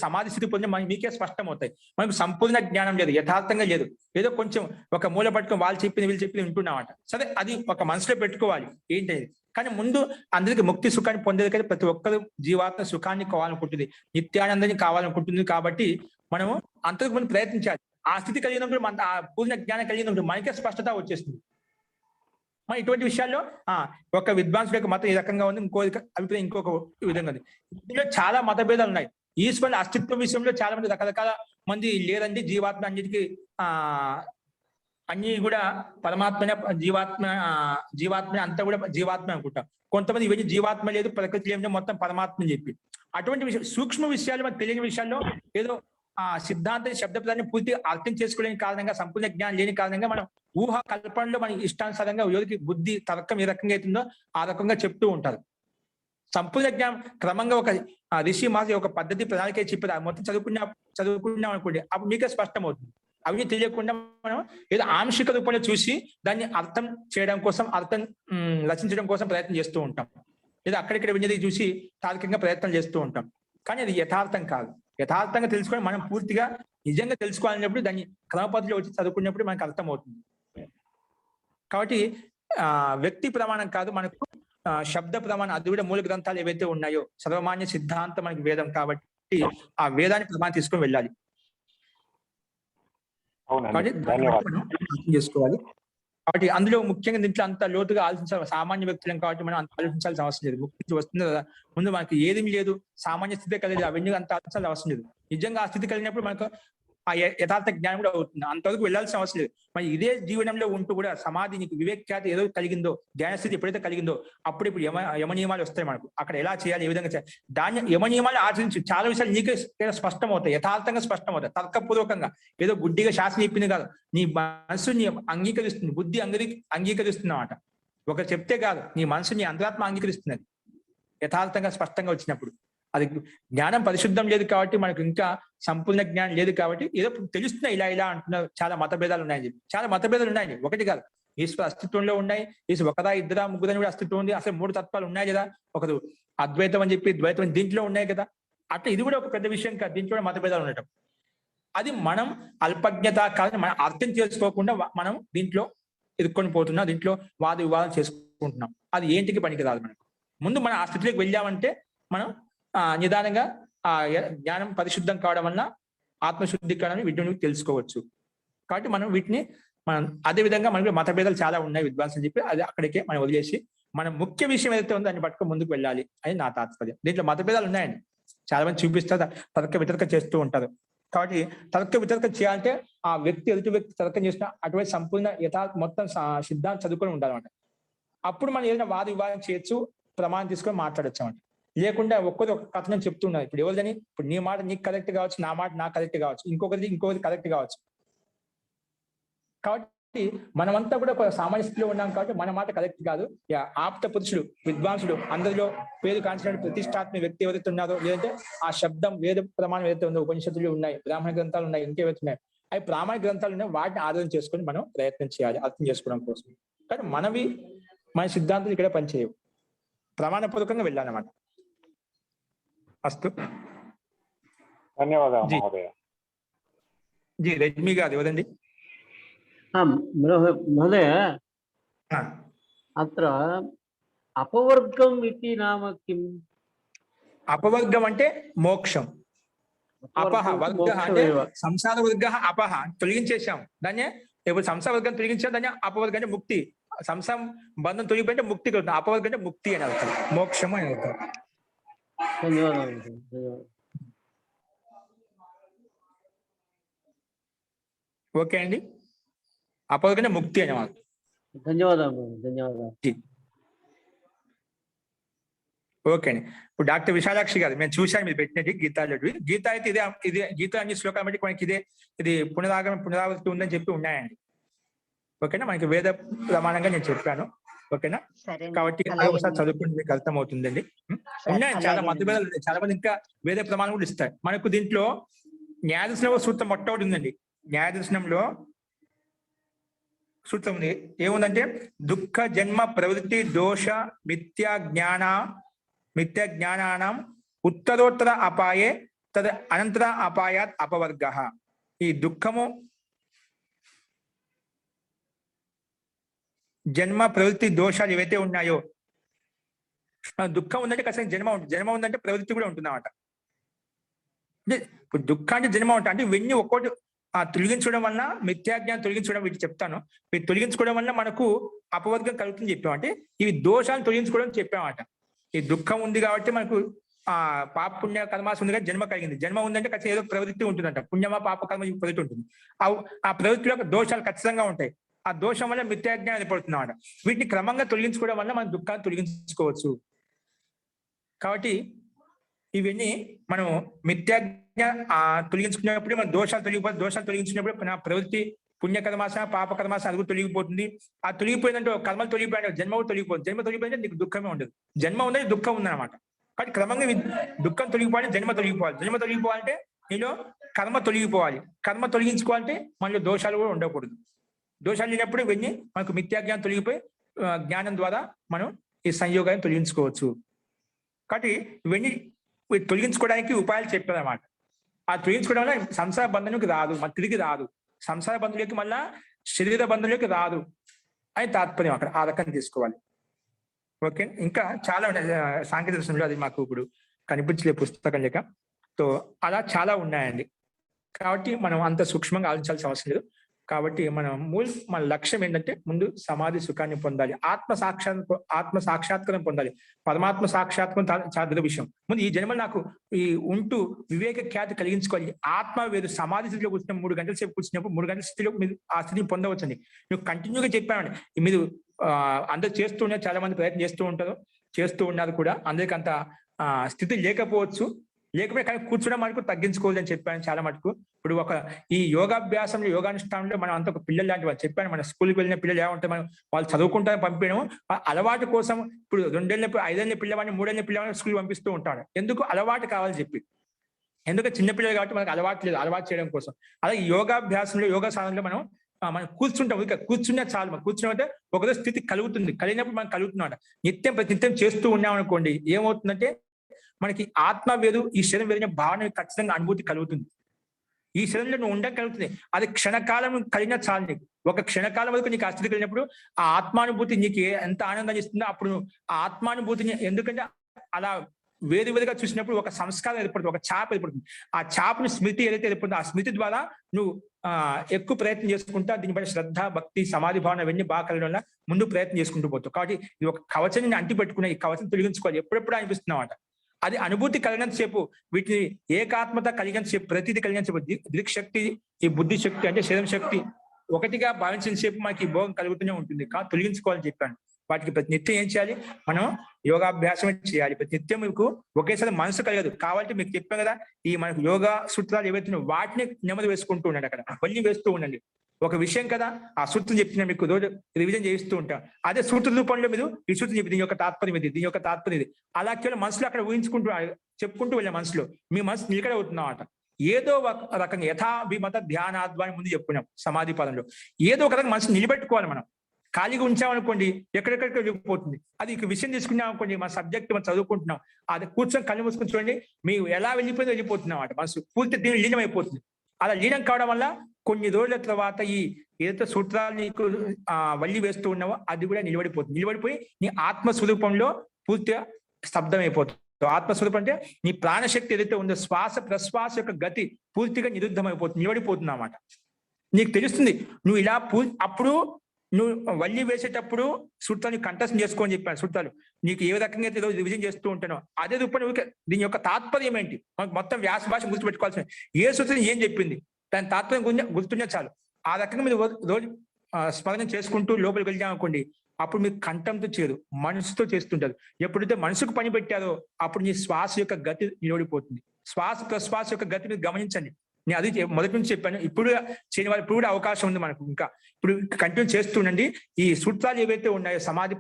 సమాధి స్థితి పొందే మీకే స్పష్టం అవుతాయి. మనకు సంపూర్ణ జ్ఞానం లేదు, యథార్థంగా లేదు. ఏదో కొంచెం ఒక మూల పట్టుకొని వాళ్ళు చెప్పింది వీళ్ళు చెప్పింది వింటున్నామట. సరే, అది ఒక మనసులో పెట్టుకోవాలి ఏంటి. కానీ ముందు అందరికి ముక్తి సుఖాన్ని పొందేది కదా, ప్రతి ఒక్కరు జీవాత్మ సుఖాన్ని కావాలనుకుంటుంది, నిత్యానందాన్ని కావాలనుకుంటుంది. కాబట్టి మనము అంతకు ముందు ప్రయత్నించాలి. ఆ స్థితి కలిగినప్పుడు మన ఆ పూర్ణ జ్ఞానం కలిగినప్పుడు మనకే స్పష్టత వచ్చేస్తుంది. మరి ఇటువంటి విషయాల్లో ఒక విద్వాంసుల యొక్క మతం ఈ రకంగా ఉంది, ఇంకో అభిప్రాయం ఇంకొక విధంగా ఉంది. ఇందులో చాలా మతభేదాలు ఉన్నాయి. ఈశ్వరుని అస్తిత్వం విషయంలో చాలా మంది రకరకాల మంది లేదండి, జీవాత్మ అన్నిటికీ అన్ని కూడా పరమాత్మనే, జీవాత్మ అంతా కూడా జీవాత్మ అనుకుంటాం. కొంతమంది ఇవన్నీ జీవాత్మ లేదు, ప్రకృతి లేదు, మొత్తం పరమాత్మ అని చెప్పి అటువంటి విషయం సూక్ష్మ విషయాలు మనకు తెలియని విషయాల్లో ఏదో సిద్ధాంత శబ్దపదాన్ని పూర్తిగా అర్థం చేసుకోలేని కారణంగా, సంపూర్ణ జ్ఞానం లేని కారణంగా మనం ఊహా కల్పనలో మన ఇష్టానుసారంగా ఎవరికి బుద్ధి తర్కం ఏ రకంగా అవుతుందో ఆ రకంగా చెప్తూ ఉంటారు. సంపూర్ణ జ్ఞానం క్రమంగా ఒక ఋషి మాసి ఒక పద్ధతి ప్రణాళిక చెప్పారు. మొత్తం చదువుకున్నాం అనుకోండి, అప్పుడు మీకే స్పష్టం అవుతుంది. అవి తెలియకుండా మనం ఏదో ఆంశిక రూపంలో చూసి దాన్ని అర్థం చేయడం కోసం, అర్థం రచించడం కోసం ప్రయత్నం చేస్తూ ఉంటాం. లేదా అక్కడిక్కడ వినేది చూసి తార్కికంగా ప్రయత్నం చేస్తూ ఉంటాం. కానీ అది యథార్థం కాదు. యథార్థంగా తెలుసుకొని మనం పూర్తిగా నిజంగా తెలుసుకోవాలన్నప్పుడు దాన్ని క్రమపద్ధతిలో వచ్చి చదువుకున్నప్పుడు మనకు అర్థమవుతుంది. కాబట్టి వ్యక్తి ప్రమాణం కాదు, మనకు శబ్ద ప్రమాణం, అది కూడా మూల గ్రంథాలు ఏవైతే ఉన్నాయో సర్వమాన్య సిద్ధాంతం మనకి వేదం కాబట్టి ఆ వేదాన్ని ప్రమాణం తీసుకొని వెళ్ళాలి. చేసుకోవాలి. కాబట్టి అందులో ముఖ్యంగా దీంట్లో అంత లోతుగా ఆలోచించాలి. సామాన్య వ్యక్తులం కాబట్టి మనం అంత ఆలోచించాల్సిన అవసరం లేదు. ముక్తి వస్తుంది కదా, ముందు మనకి ఏది లేదు, సామాన్య స్థితి కలిగేది, అవన్నీ అంత ఆలోచించాల్సిన అవసరం లేదు. నిజంగా ఆ స్థితి కలిగినప్పుడు మనకు ఆ యథార్థ జ్ఞానం కూడా అవుతుంది. అంతవరకు వెళ్లాల్సిన అవసరం లేదు. మరి ఇదే జీవనంలో ఉంటూ కూడా సమాధి నీకు వివేక్యాత ఏదో కలిగిందో, ధ్యాన స్థితి ఎప్పుడైతే కలిగిందో అప్పుడు ఇప్పుడు యమ నియమాలు వస్తాయి మనకు. అక్కడ ఎలా చేయాలి, ఏ విధంగా చేయాలి, దాన్ని యమ నియమాలు ఆచరించి చాలా విషయాలు నీకే స్పష్టం అవుతాయి, యథార్థంగా స్పష్టం అవుతాయి. తర్కపూర్వకంగా ఏదో గుడ్డిగా శాస్త్రం చెప్పింది కాదు, నీ మనసు నీ అంగీకరిస్తుంది, బుద్ధి అంగీకరిస్తుంది అన్నమాట. ఒకరు చెప్తే కాదు, నీ మనసు నీ అంతరాత్మ అంగీకరిస్తున్నది యథార్థంగా స్పష్టంగా వచ్చినప్పుడు. అది జ్ఞానం పరిశుద్ధం లేదు కాబట్టి, మనకు ఇంకా సంపూర్ణ జ్ఞానం లేదు కాబట్టి ఏదో తెలుస్తున్నాయి ఇలా అంటున్నారు. చాలా మతభేదాలు ఉన్నాయని చెప్పి, చాలా మతభేదాలు ఉన్నాయండి, ఒకటి కాదు. ఈశ్వర అస్తిత్వంలో ఉన్నాయి, ఈశ్వర ఒకదా ఇద్దరా ముగ్గురని కూడా అస్తిత్వం ఉంది. అసలు 3 తత్వాలు ఉన్నాయి కదా, ఒకరు అద్వైతం అని చెప్పి ద్వైతం దీంట్లో ఉన్నాయి కదా. అట్లా ఇది కూడా ఒక పెద్ద విషయం కాదు, దీంట్లో మతభేదాలు ఉండటం. అది మనం అల్పజ్ఞత కాదని మనం అర్థం చేసుకోకుండా మనం దీంట్లో ఎదుర్కొని పోతున్నాం, దీంట్లో వాద వివాదం చేసుకుంటున్నాం. అది ఏంటికి పనికిరాదు. మనకు ముందు మనం ఆ స్థితిలోకి వెళ్ళామంటే మనం నిదానంగా ఆ జ్ఞానం పరిశుద్ధం కావడం వల్ల ఆత్మశుద్ధీకరణ వీటిని తెలుసుకోవచ్చు. కాబట్టి మనం వీటిని మనం అదే విధంగా మనకి మతభేదాలు చాలా ఉన్నాయి విద్వాంసులు చెప్పి అది అక్కడికే మనం వదిలేసి మన ముఖ్య విషయం ఏదైతే ఉందో దాన్ని పట్టుకొని ముందుకు వెళ్ళాలి అని నా తాత్పర్యం. దీంట్లో మతభేదాలు ఉన్నాయండి, చాలా మంది చూపిస్తారు, తర్క వితర్క చేస్తూ ఉంటారు. కాబట్టి తర్క వితర్క చేయాలంటే ఆ వ్యక్తి ఎదుటి వ్యక్తి తర్కం చేసిన అటువంటి సంపూర్ణ మొత్తం సిద్ధాంతం చదువుకొని ఉండాలన్నమాట. అప్పుడు మనం ఏదైనా వాద వివాదం చేయొచ్చు, ప్రమాణం తీసుకొని మాట్లాడచ్చు అన్నమాట. లేకుండా ఒక్కరు ఒక కథనం చెప్తున్నారు. ఇప్పుడు ఎవరిదని ఇప్పుడు నీ మాట నీకు కరెక్ట్ కావచ్చు, నా మాట నాకు కరెక్ట్ కావచ్చు, ఇంకొకరి కరెక్ట్ కావచ్చు. కాబట్టి మనమంతా కూడా ఒక సామాన్య స్థితిలో ఉన్నాం కాబట్టి మన మాట కరెక్ట్ కాదు. ఆప్త పురుషుడు విద్వాంసుడు అందరిలో పేరు కాంచిన ప్రతిష్టాత్మక వ్యక్తి ఎవరైతే ఉన్నారో, లేదంటే ఆ శబ్దం వేద ప్రమాణం ఏదైతే ఉందో, ఉపనిషత్తులు ఉన్నాయి, బ్రాహ్మణ గ్రంథాలు ఉన్నాయి, ఇంకేవైతే ఉన్నాయి, అవి ప్రామాణిక గ్రంథాలు ఉన్నాయి, వాటిని ఆధారం చేసుకొని మనం ప్రయత్నం చేయాలి అర్థం చేసుకోవడం కోసం. కానీ మన సిద్ధాంతాలు ఇక్కడ పనిచేయవు, ప్రమాణపూర్వకంగా వెళ్ళాలన్నమాట. అస్తు, ధన్యవాదాలు మహోదయ. జీ రజనీ గారు ఎవరండి? महोदय अत्र अपवर्गम् इति नाम किम्? अपवर्गम् అంటే మోక్షం. అపహ వర్గ అంటే సంసార వర్గ అపహ తొలగించేశాం దాన్ని. ఇప్పుడు సంసార వర్గం తొలగించాం దాన్ని అపవర్గం అంటే ముక్తి. సంసారం బంధం తొలగిపోయింటే ముక్తి కలుగుతుంది. అపవర్గం అంటే ముక్తి అని అర్థం, మోక్షము అని అర్థం. ఓకే అండి, అపవర్గం అంటే ముక్తి అని అర్థం. ధన్యవాదాలు. ఓకే అండి. ఇప్పుడు డాక్టర్ విశాలాక్షి గారు మేము చూశాను మీరు పెట్టినట్టు గీత అయితే ఇదే గీత అన్ని శ్లోకాలు బట్టి మనకి ఇది పునరావృతి ఉందని చెప్పి ఉన్నాయండి. ఓకేనా, మనకి వేద ప్రమాణంగా నేను చెప్పాను. ఓకేనా, కాబట్టి ఒకసారి చదువుకుంటే మీకు అర్థం అవుతుందండి. ఉన్నాయండి చాలా మతభేదాలు ఉన్నాయి, చాలా మంది ఇంకా వేద ప్రమాణం కూడా ఇస్తారు మనకు. దీంట్లో న్యాయదర్శనంలో సూత్రం మొట్టమొదటి ఉందండి. న్యాయదర్శనంలో సూత్రం ఉంది, ఏముందంటే దుఃఖ జన్మ ప్రవృత్తి దోష మిథ్యా జ్ఞానానం ఉత్తరోత్తర అపాయే తద్ అనంతర అపాయాత్ అపవర్గ. ఈ దుఃఖము జన్మ ప్రవృత్తి దోషాలు ఏవైతే ఉన్నాయో, దుఃఖం ఉందంటే ఖచ్చితంగా జన్మ ఉంటుంది, జన్మ ఉందంటే ప్రవృత్తి కూడా ఉంటుంది అన్నమాట. అంటే ఇప్పుడు దుఃఖానికి జన్మ ఉంటుంది అంటే ఇవన్నీ ఒక్కోటి తొలగించడం వల్ల, మిథ్యాజ్ఞానం తొలగించడం, వీటి చెప్తాను, వీటి తొలగించుకోవడం వల్ల మనకు అపవర్గం కలుగుతుంది చెప్పామంటే ఇవి దోషాలను తొలగించుకోవడం చెప్పామట. ఈ దుఃఖం ఉంది కాబట్టి మనకు పాప పుణ్య కర్మాసం ఉంది, జన్మ కలిగింది. జన్మ ఉందంటే ఖచ్చితంగా ఏదో ప్రవృత్తి ఉంటుందంట, పుణ్యమా పాప కర్మ ప్రవృత్తి ఉంటుంది. ఆ ప్రవృత్తిలో దోషాలు ఖచ్చితంగా ఉంటాయి. ఆ దోషం వల్ల మిథ్యాజ్ఞానం ఏర్పడుతుంది అన్నమాట. వీటిని క్రమంగా తొలగించుకోవడం వల్ల మనం దుఃఖాన్ని తొలగించుకోవచ్చు. కాబట్టి ఇవన్నీ మనం మిథ్యాజ్ఞ తొలగించుకున్నప్పుడు మన దోషాలు తొలగించినప్పుడు నా ప్రవృత్తి పుణ్యకర్మాస పాపకర్మాస అది కూడా తొలగిపోతుంది. ఆ తొలగిపోయిందంటే కర్మలు తొలగిపోయిన జన్మ కూడా తొలగిపోతుంది. జన్మ తొలగిపోయింటే నీకు దుఃఖమే ఉండదు. జన్మ ఉందని దుఃఖం ఉందన్నమాట. కాబట్టి క్రమంగా దుఃఖం తొలగిపోవాలి, జన్మ తొలగిపోవాలి. జన్మ తొలగిపోవాలంటే నీలో కర్మ తొలగిపోవాలి. కర్మ తొలగించుకోవాలంటే మనలో దోషాలు కూడా ఉండకూడదు. దోషాలు లేనప్పుడు ఇవన్నీ మనకు మిథ్యాజ్ఞానం తొలగిపోయి జ్ఞానం ద్వారా మనం ఈ సంయోగాన్ని తొలగించుకోవచ్చు. కాబట్టి ఇవన్నీ తొలగించుకోవడానికి ఉపాయాలు చెప్పారన్నమాట. ఆ తొలగించుకోవడం వల్ల సంసార బంధంలోకి రాదు, మన తిరిగి రాదు. సంసార బంధంలోకి మళ్ళా శరీర బంధంలోకి రాదు అని తాత్పర్యం. అక్కడ ఆ రకంగా తీసుకోవాలి. ఓకే, ఇంకా చాలా సాంకేతిక దర్శనంలో అది మాకు ఇప్పుడు కనిపించలే పుస్తకం లేక. సో అలా చాలా ఉన్నాయండి. కాబట్టి మనం అంత సూక్ష్మంగా ఆలోచించాల్సిన అవసరం లేదు. కాబట్టి మన లక్ష్యం ఏంటంటే ముందు సమాధి సుఖాన్ని పొందాలి, ఆత్మ సాక్షాత్కారం పొందాలి. పరమాత్మ సాక్షాత్కారం చాలా పెద్ద విషయం. ముందు ఈ జన్మలు నాకు ఈ ఉంటూ వివేక ఖ్యాతి కలిగించుకోవాలి. ఆత్మ వేరు. సమాధి స్థితిలో కూర్చున్న 3 గంటల సేపు కూర్చున్నప్పుడు 3 గంటల స్థితిలో మీరు ఆ స్థితిని పొందవచ్చండి. మీరు కంటిన్యూగా చెప్పామండి. మీరు అందరు చేస్తూనే చాలా మంది ప్రయత్నం చేస్తూ ఉన్నారు కూడా. అందరికి అంత స్థితి లేకపోవచ్చు, లేకపోతే కానీ కూర్చోడం మనకు తగ్గించుకోవాలి అని చెప్పాను చాలా మటుకు. ఇప్పుడు ఈ యోగాభ్యాసంలో యోగానుష్ఠానంలో మనం అంత ఒక పిల్లలు లాంటి వాళ్ళు చెప్పాను. మన స్కూల్కి వెళ్ళిన పిల్లలు ఏమంటే మనం వాళ్ళు చదువుకుంటారని పంపించడం అలవాటు కోసం. ఇప్పుడు 2 ఏళ్ళ 5 ఏళ్ళ పిల్లవాడిని 3 ఏళ్ళ పిల్లవాడిని స్కూల్ పంపిస్తూ ఉంటాడు. ఎందుకు? అలవాటు కావాలని చెప్పి. ఎందుకంటే చిన్నపిల్లలు కాబట్టి మనకు అలవాటు లేదు, అలవాటు చేయడం కోసం. అలాగే యోగాభ్యాసంలో యోగా సాధనలో మనం కూర్చుంటాం. కూర్చున్నా చాలు. మనం కూర్చున్నామంటే ఒకరోజు స్థితి కలుగుతుంది. కలిగినప్పుడు మనం కలుగుతున్నాం. నిత్యం చేస్తూ ఉన్నాం అనుకోండి, ఏమవుతుందంటే మనకి ఆత్మ వేరు, ఈ శరీరం వేరిన భావన ఖచ్చితంగా అనుభూతి కలుగుతుంది. ఈ శరీరంలో నువ్వు ఉండగలుగుతుంది. అది క్షణకాలం కలిగిన చాలు. నీకు ఒక క్షణకాలం వరకు నీకు ఆ స్థితి కలిగినప్పుడు ఆ ఆత్మానుభూతి నీకు ఎంత ఆనందాన్ని ఇస్తుందో అప్పుడు ఆ ఆత్మానుభూతిని, ఎందుకంటే అలా వేరువేరుగా చూసినప్పుడు ఒక సంస్కారం ఏర్పడుతుంది, ఒక చాప ఏర్పడుతుంది. ఆ చాపను స్మృతి ఏదైతే ఏర్పడుతుందో ఆ స్మృతి ద్వారా నువ్వు ఎక్కువ ప్రయత్నం చేసుకుంటా దీనిపై శ్రద్ధ, భక్తి, సమాధి భావన అవన్నీ బాగా కలగడం వల్ల ముందు ప్రయత్నం చేసుకుంటూ పోతావు. కాబట్టి ఇది ఒక కవచాన్ని అంటి పెట్టుకునే ఈ కవచం తొలగించుకోవాలి ఎప్పుడెప్పుడు అనిపిస్తున్నామాట. అది అనుభూతి కలిగినంత సేపు, వీటిని ఏకాత్మత కలిగినంత సేపు, ప్రతిదీ కలిగినంత సేపు, దృక్శక్తి, ఈ బుద్ధి శక్తి అంటే శరీరం శక్తి ఒకటిగా భావించిన సేపు మనకి ఈ భోగం కలుగుతూనే ఉంటుంది. తొలగించుకోవాలని చెప్పాను. వాటికి ప్రతి నిత్యం ఏం చేయాలి? మనం యోగాభ్యాసం చేయాలి. ప్రతి నిత్యం మీకు ఒకేసారి మనసు కలగదు. కావాలంటే మీకు చెప్పాం కదా, ఈ మనకు యోగా సూత్రాలు ఏవైతున్నాయో వాటిని నెమ్మది వేసుకుంటూ ఉండండి. అక్కడ వల్లి వేస్తూ ఉండండి. ఒక విషయం కదా, ఆ సూత్రం చెప్తున్నా మీకు రోజు రివిజన్ చేయిస్తూ ఉంటాం. అదే సూత్ర రూపంలో మీరు ఈ సూత్రం చెప్పి దీని యొక్క తాత్పర్యం ఇది, దీని యొక్క తాత్పర్యం ఇది, అలా కేవలం మనసులో అక్కడ ఊహించుకుంటూ చెప్పుకుంటూ వెళ్ళే మనసులో మీ మనసు నిలకడ అవుతున్నమాట. ఏదో ఒక రకంగా యథాభిమత ధ్యానాద్వాన్ని ముందు చెప్పుకున్నాం సమాధి పదంలో. ఏదో ఒక రకంగా మనసు నిలబెట్టుకోవాలి. మనం ఖాళీగా ఉంచామనుకోండి ఎక్కడెక్కడికి వెళ్ళిపోతుంది. అది ఇక విషయం తీసుకున్నాం అనుకోండి, మన సబ్జెక్ట్ మనం చదువుకుంటున్నాం, అది కూర్చొని కళ్ళు మూసుకొని చూడండి, మీరు ఎలా వెళ్ళిపోతున్నాం అన్నమాట. మనసు పూర్తి దీని లీనం అయిపోతుంది. అలా లీనం కావడం వల్ల కొన్ని రోజుల తర్వాత ఈ ఏదైతే సూత్రాలు నీకు వల్లి వేస్తూ ఉన్నావో అది కూడా నిలబడిపోతుంది. నిలబడిపోయి నీ ఆత్మస్వరూపంలో పూర్తిగా స్తబ్దం అయిపోతుంది. ఆత్మస్వరూపం అంటే నీ ప్రాణశక్తి ఏదైతే ఉందో శ్వాస ప్రశ్వాస యొక్క గతి పూర్తిగా నిరుద్ధం అయిపోతుంది, నిలబడిపోతుంది అన్నమాట. నీకు తెలుస్తుంది నువ్వు ఇలా అప్పుడు నువ్వు వల్లి వేసేటప్పుడు సూత్రాన్ని కంఠస్థం చేసుకోని చెప్పాను. సూత్రాలు నీకు ఏ రకంగా అయితే రివిజన్ చేస్తూ ఉంటానో అదే రూపం దీని యొక్క తాత్పర్యం ఏంటి మనకు మొత్తం వ్యాస భాష గుర్తుపెట్టుకోవాల్సిన ఏ సూత్రం ఏం చెప్పింది దాని తాత్పర్యం గుర్తుండే చాలు. ఆ రకంగా మీరు రోజు స్మరణ చేసుకుంటూ లోపలికి వెళ్ళామనుకోండి, అప్పుడు మీకు కంఠంతో చేయదు, మనసుతో చేస్తుంటారు. ఎప్పుడైతే మనసుకు పని పెట్టారో అప్పుడు నీ శ్వాస యొక్క గతి నిలబడిపోతుంది. శ్వాస ప్రశ్వాస యొక్క గతి మీరు గమనించండి. నేను అది మొదటి నుంచి చెప్పాను. ఇప్పుడు చేయని వాళ్ళు ఇప్పుడు కూడా అవకాశం ఉంది మనకు. ఇంకా ఇప్పుడు కంటిన్యూ చేస్తుండండి. ఈ సూత్రాలు ఏవైతే ఉన్నాయో సమాధి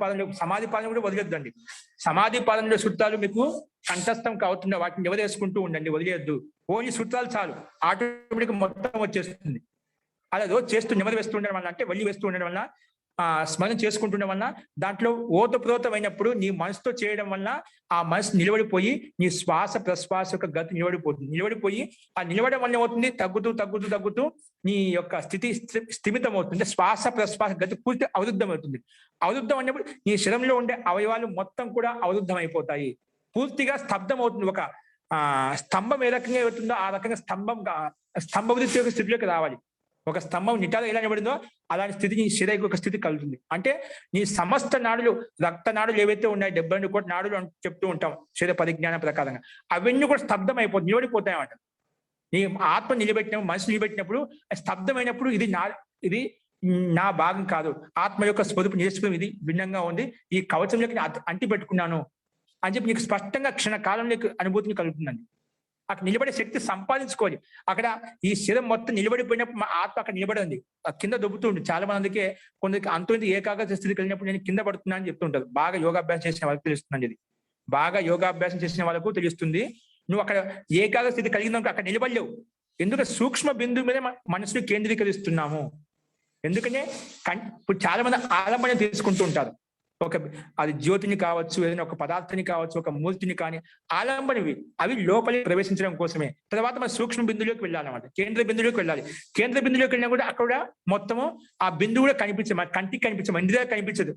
పాలన కూడా వదిలేద్దండి. సమాధి పాలనలో సూత్రాలు మీకు కంఠస్థం కావుతుండే వాటిని ఎవరేసుకుంటూ ఉండండి, వదిలేయద్దు. ఓన్లీ సూత్రాలు చాలు, ఆటోమేటిక్ మొత్తం వచ్చేస్తుంది. అలా రోజు చేస్తూ నెమ్మది వేస్తూ ఉండడం వల్ల, అంటే వల్లి వేస్తూ ఉండడం వల్ల, స్మరణ చేసుకుంటుండడం వల్ల దాంట్లో ఓతప్రోతమైనప్పుడు నీ మనసుతో చేయడం వల్ల ఆ మనసు నిలబడిపోయి నీ శ్వాస ప్రశ్వాస యొక్క గతి నిలబడిపోతుంది. నిలబడిపోయి ఆ నిలబడడం వల్ల ఏమవుతుంది, తగ్గుతూ నీ యొక్క స్థితి స్థిమితం అవుతుంది. శ్వాస ప్రశ్వాస గతి పూర్తి అవరుద్ధం అవుతుంది. అవరుద్ధం అన్నప్పుడు నీ శరీరంలో ఉండే అవయవాలు మొత్తం కూడా అవరుద్ధం అయిపోతాయి, పూర్తిగా స్తబ్దం అవుతుంది. ఒక స్తంభం ఏ రకంగా అవుతుందో ఆ రకంగా స్తంభవృత్తి యొక్క స్థితిలోకి రావాలి. ఒక స్తంభం నిటారు ఎలా నిలబడిందో అలాంటి స్థితి నీ శరీరం యొక్క స్థితి కలుగుతుంది. అంటే నీ సమస్త నాడులు, రక్త నాడులు ఏవైతే ఉన్నాయి 72 కోట్ల నాడులు అని చెప్తూ ఉంటాం శరీర పరిజ్ఞానం ప్రకారంగా, అవన్నీ కూడా స్తబ్దం అయిపోతుంది, నిలబడిపోతాయి అన్నమాట. నీ ఆత్మ నిలబెట్టినప్పుడు, మనసు నిలబెట్టినప్పుడు, స్తబ్దమైనప్పుడు ఇది నా భాగం కాదు, ఆత్మ యొక్క స్వరూపం నేర్చుకుని ఇది భిన్నంగా ఉంది, ఈ కవచంలోకి అంటి పెట్టుకున్నాను అని చెప్పి నీకు స్పష్టంగా క్షణకాలంలో అనుభూతిని కలుగుతుందండి. అక్కడ నిలబడే శక్తి సంపాదించుకోవాలి. అక్కడ ఈ శరీరం మొత్తం నిలబడిపోయినప్పుడు మా ఆత్మ అక్కడ నిలబడింది, కింద దొబ్బుతుంది. చాలా మందికి కొందరికి అంత ఏకాగ్రత స్థితి కలిగినప్పుడు నేను కింద పడుతున్నా అని చెప్తుంటారు. బాగా యోగాభ్యాసం చేసిన వాళ్ళకి తెలుస్తుంది. ఇది బాగా యోగాభ్యాసం చేసిన వాళ్ళకు తెలుస్తుంది. నువ్వు అక్కడ ఏకాగ్ర స్థితి కలిగినాక అక్కడ నిలబడలేవు. ఎందుకంటే సూక్ష్మ బిందువు మీద మనసుని కేంద్రీకరిస్తున్నాము. ఎందుకంటే ఇప్పుడు చాలా మంది ఆలంబన తీసుకుంటూ ఉంటారు. అది జ్యోతిని కావచ్చు, ఏదైనా ఒక పదార్థాన్ని కావచ్చు, ఒక మూర్తిని కానీ ఆలంబనవి అవి లోపలికి ప్రవేశించడం కోసమే. తర్వాత మన సూక్ష్మ బిందువులోకి వెళ్ళాలన్నమాట, కేంద్ర బిందువులోకి వెళ్ళాలి. కేంద్ర బిందువులోకి వెళ్ళినా కూడా అక్కడ మొత్తము ఆ బిందువు కూడా కనిపించదు, మన కంటికి కనిపించదు, ఇంద్రియాలకు కనిపించదు,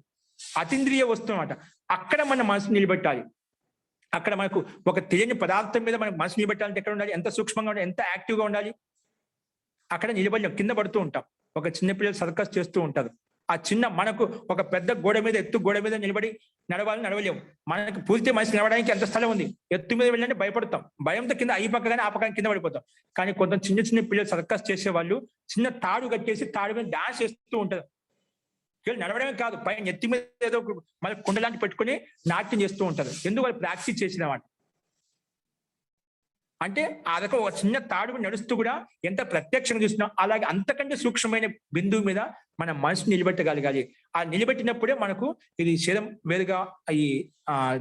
అతీంద్రియ వస్తువు అన్నమాట. అక్కడ మన మనసు నిలబెట్టాలి. అక్కడ మనకు ఒక తెలియని పదార్థం మీద మనకు మనసు నిలబెట్టాలంటే ఎక్కడ ఉండాలి, ఎంత సూక్ష్మంగా ఉండాలి, ఎంత యాక్టివ్గా ఉండాలి. అక్కడ నిలబడి కింద పడుతూ ఉంటాం. ఒక చిన్నపిల్లలు సర్కస్ చేస్తూ ఉంటారు. ఆ చిన్న మనకు ఒక పెద్ద గోడ మీద, ఎత్తు గోడ మీద నిలబడి నడవలేము. మనకు పూర్తి మనసు నడవడానికి ఎంత స్థలం ఉంది, ఎత్తు మీద వెళ్ళాలంటే భయపడతాం, భయంతో కింద ఈ పక్క కానీ ఆ పక్కన కింద పడిపోతాం. కానీ కొంత చిన్న పిల్లలు సర్కస్ చేసే వాళ్ళు చిన్న తాడు కట్టేసి తాడు మీద డాన్స్ చేస్తూ ఉంటారు. నడవడమే కాదు, పైన ఎత్తి మీద ఏదో మన కుండలాంటి పెట్టుకుని నాట్యం చేస్తూ ఉంటారు. ఎందుకు వాళ్ళు ప్రాక్టీస్ చేసిన వాటి అంటే ఆ రకం ఒక చిన్న తాడు నడుస్తూ కూడా ఎంత ప్రత్యక్షంగా చూస్తున్నాం. అలాగే అంతకంటే సూక్ష్మమైన బిందువు మీద మన మనసు నిలబెట్టగలగాలి. ఆ నిలబెట్టినప్పుడే మనకు ఇది శరీరం వేరుగా ఈ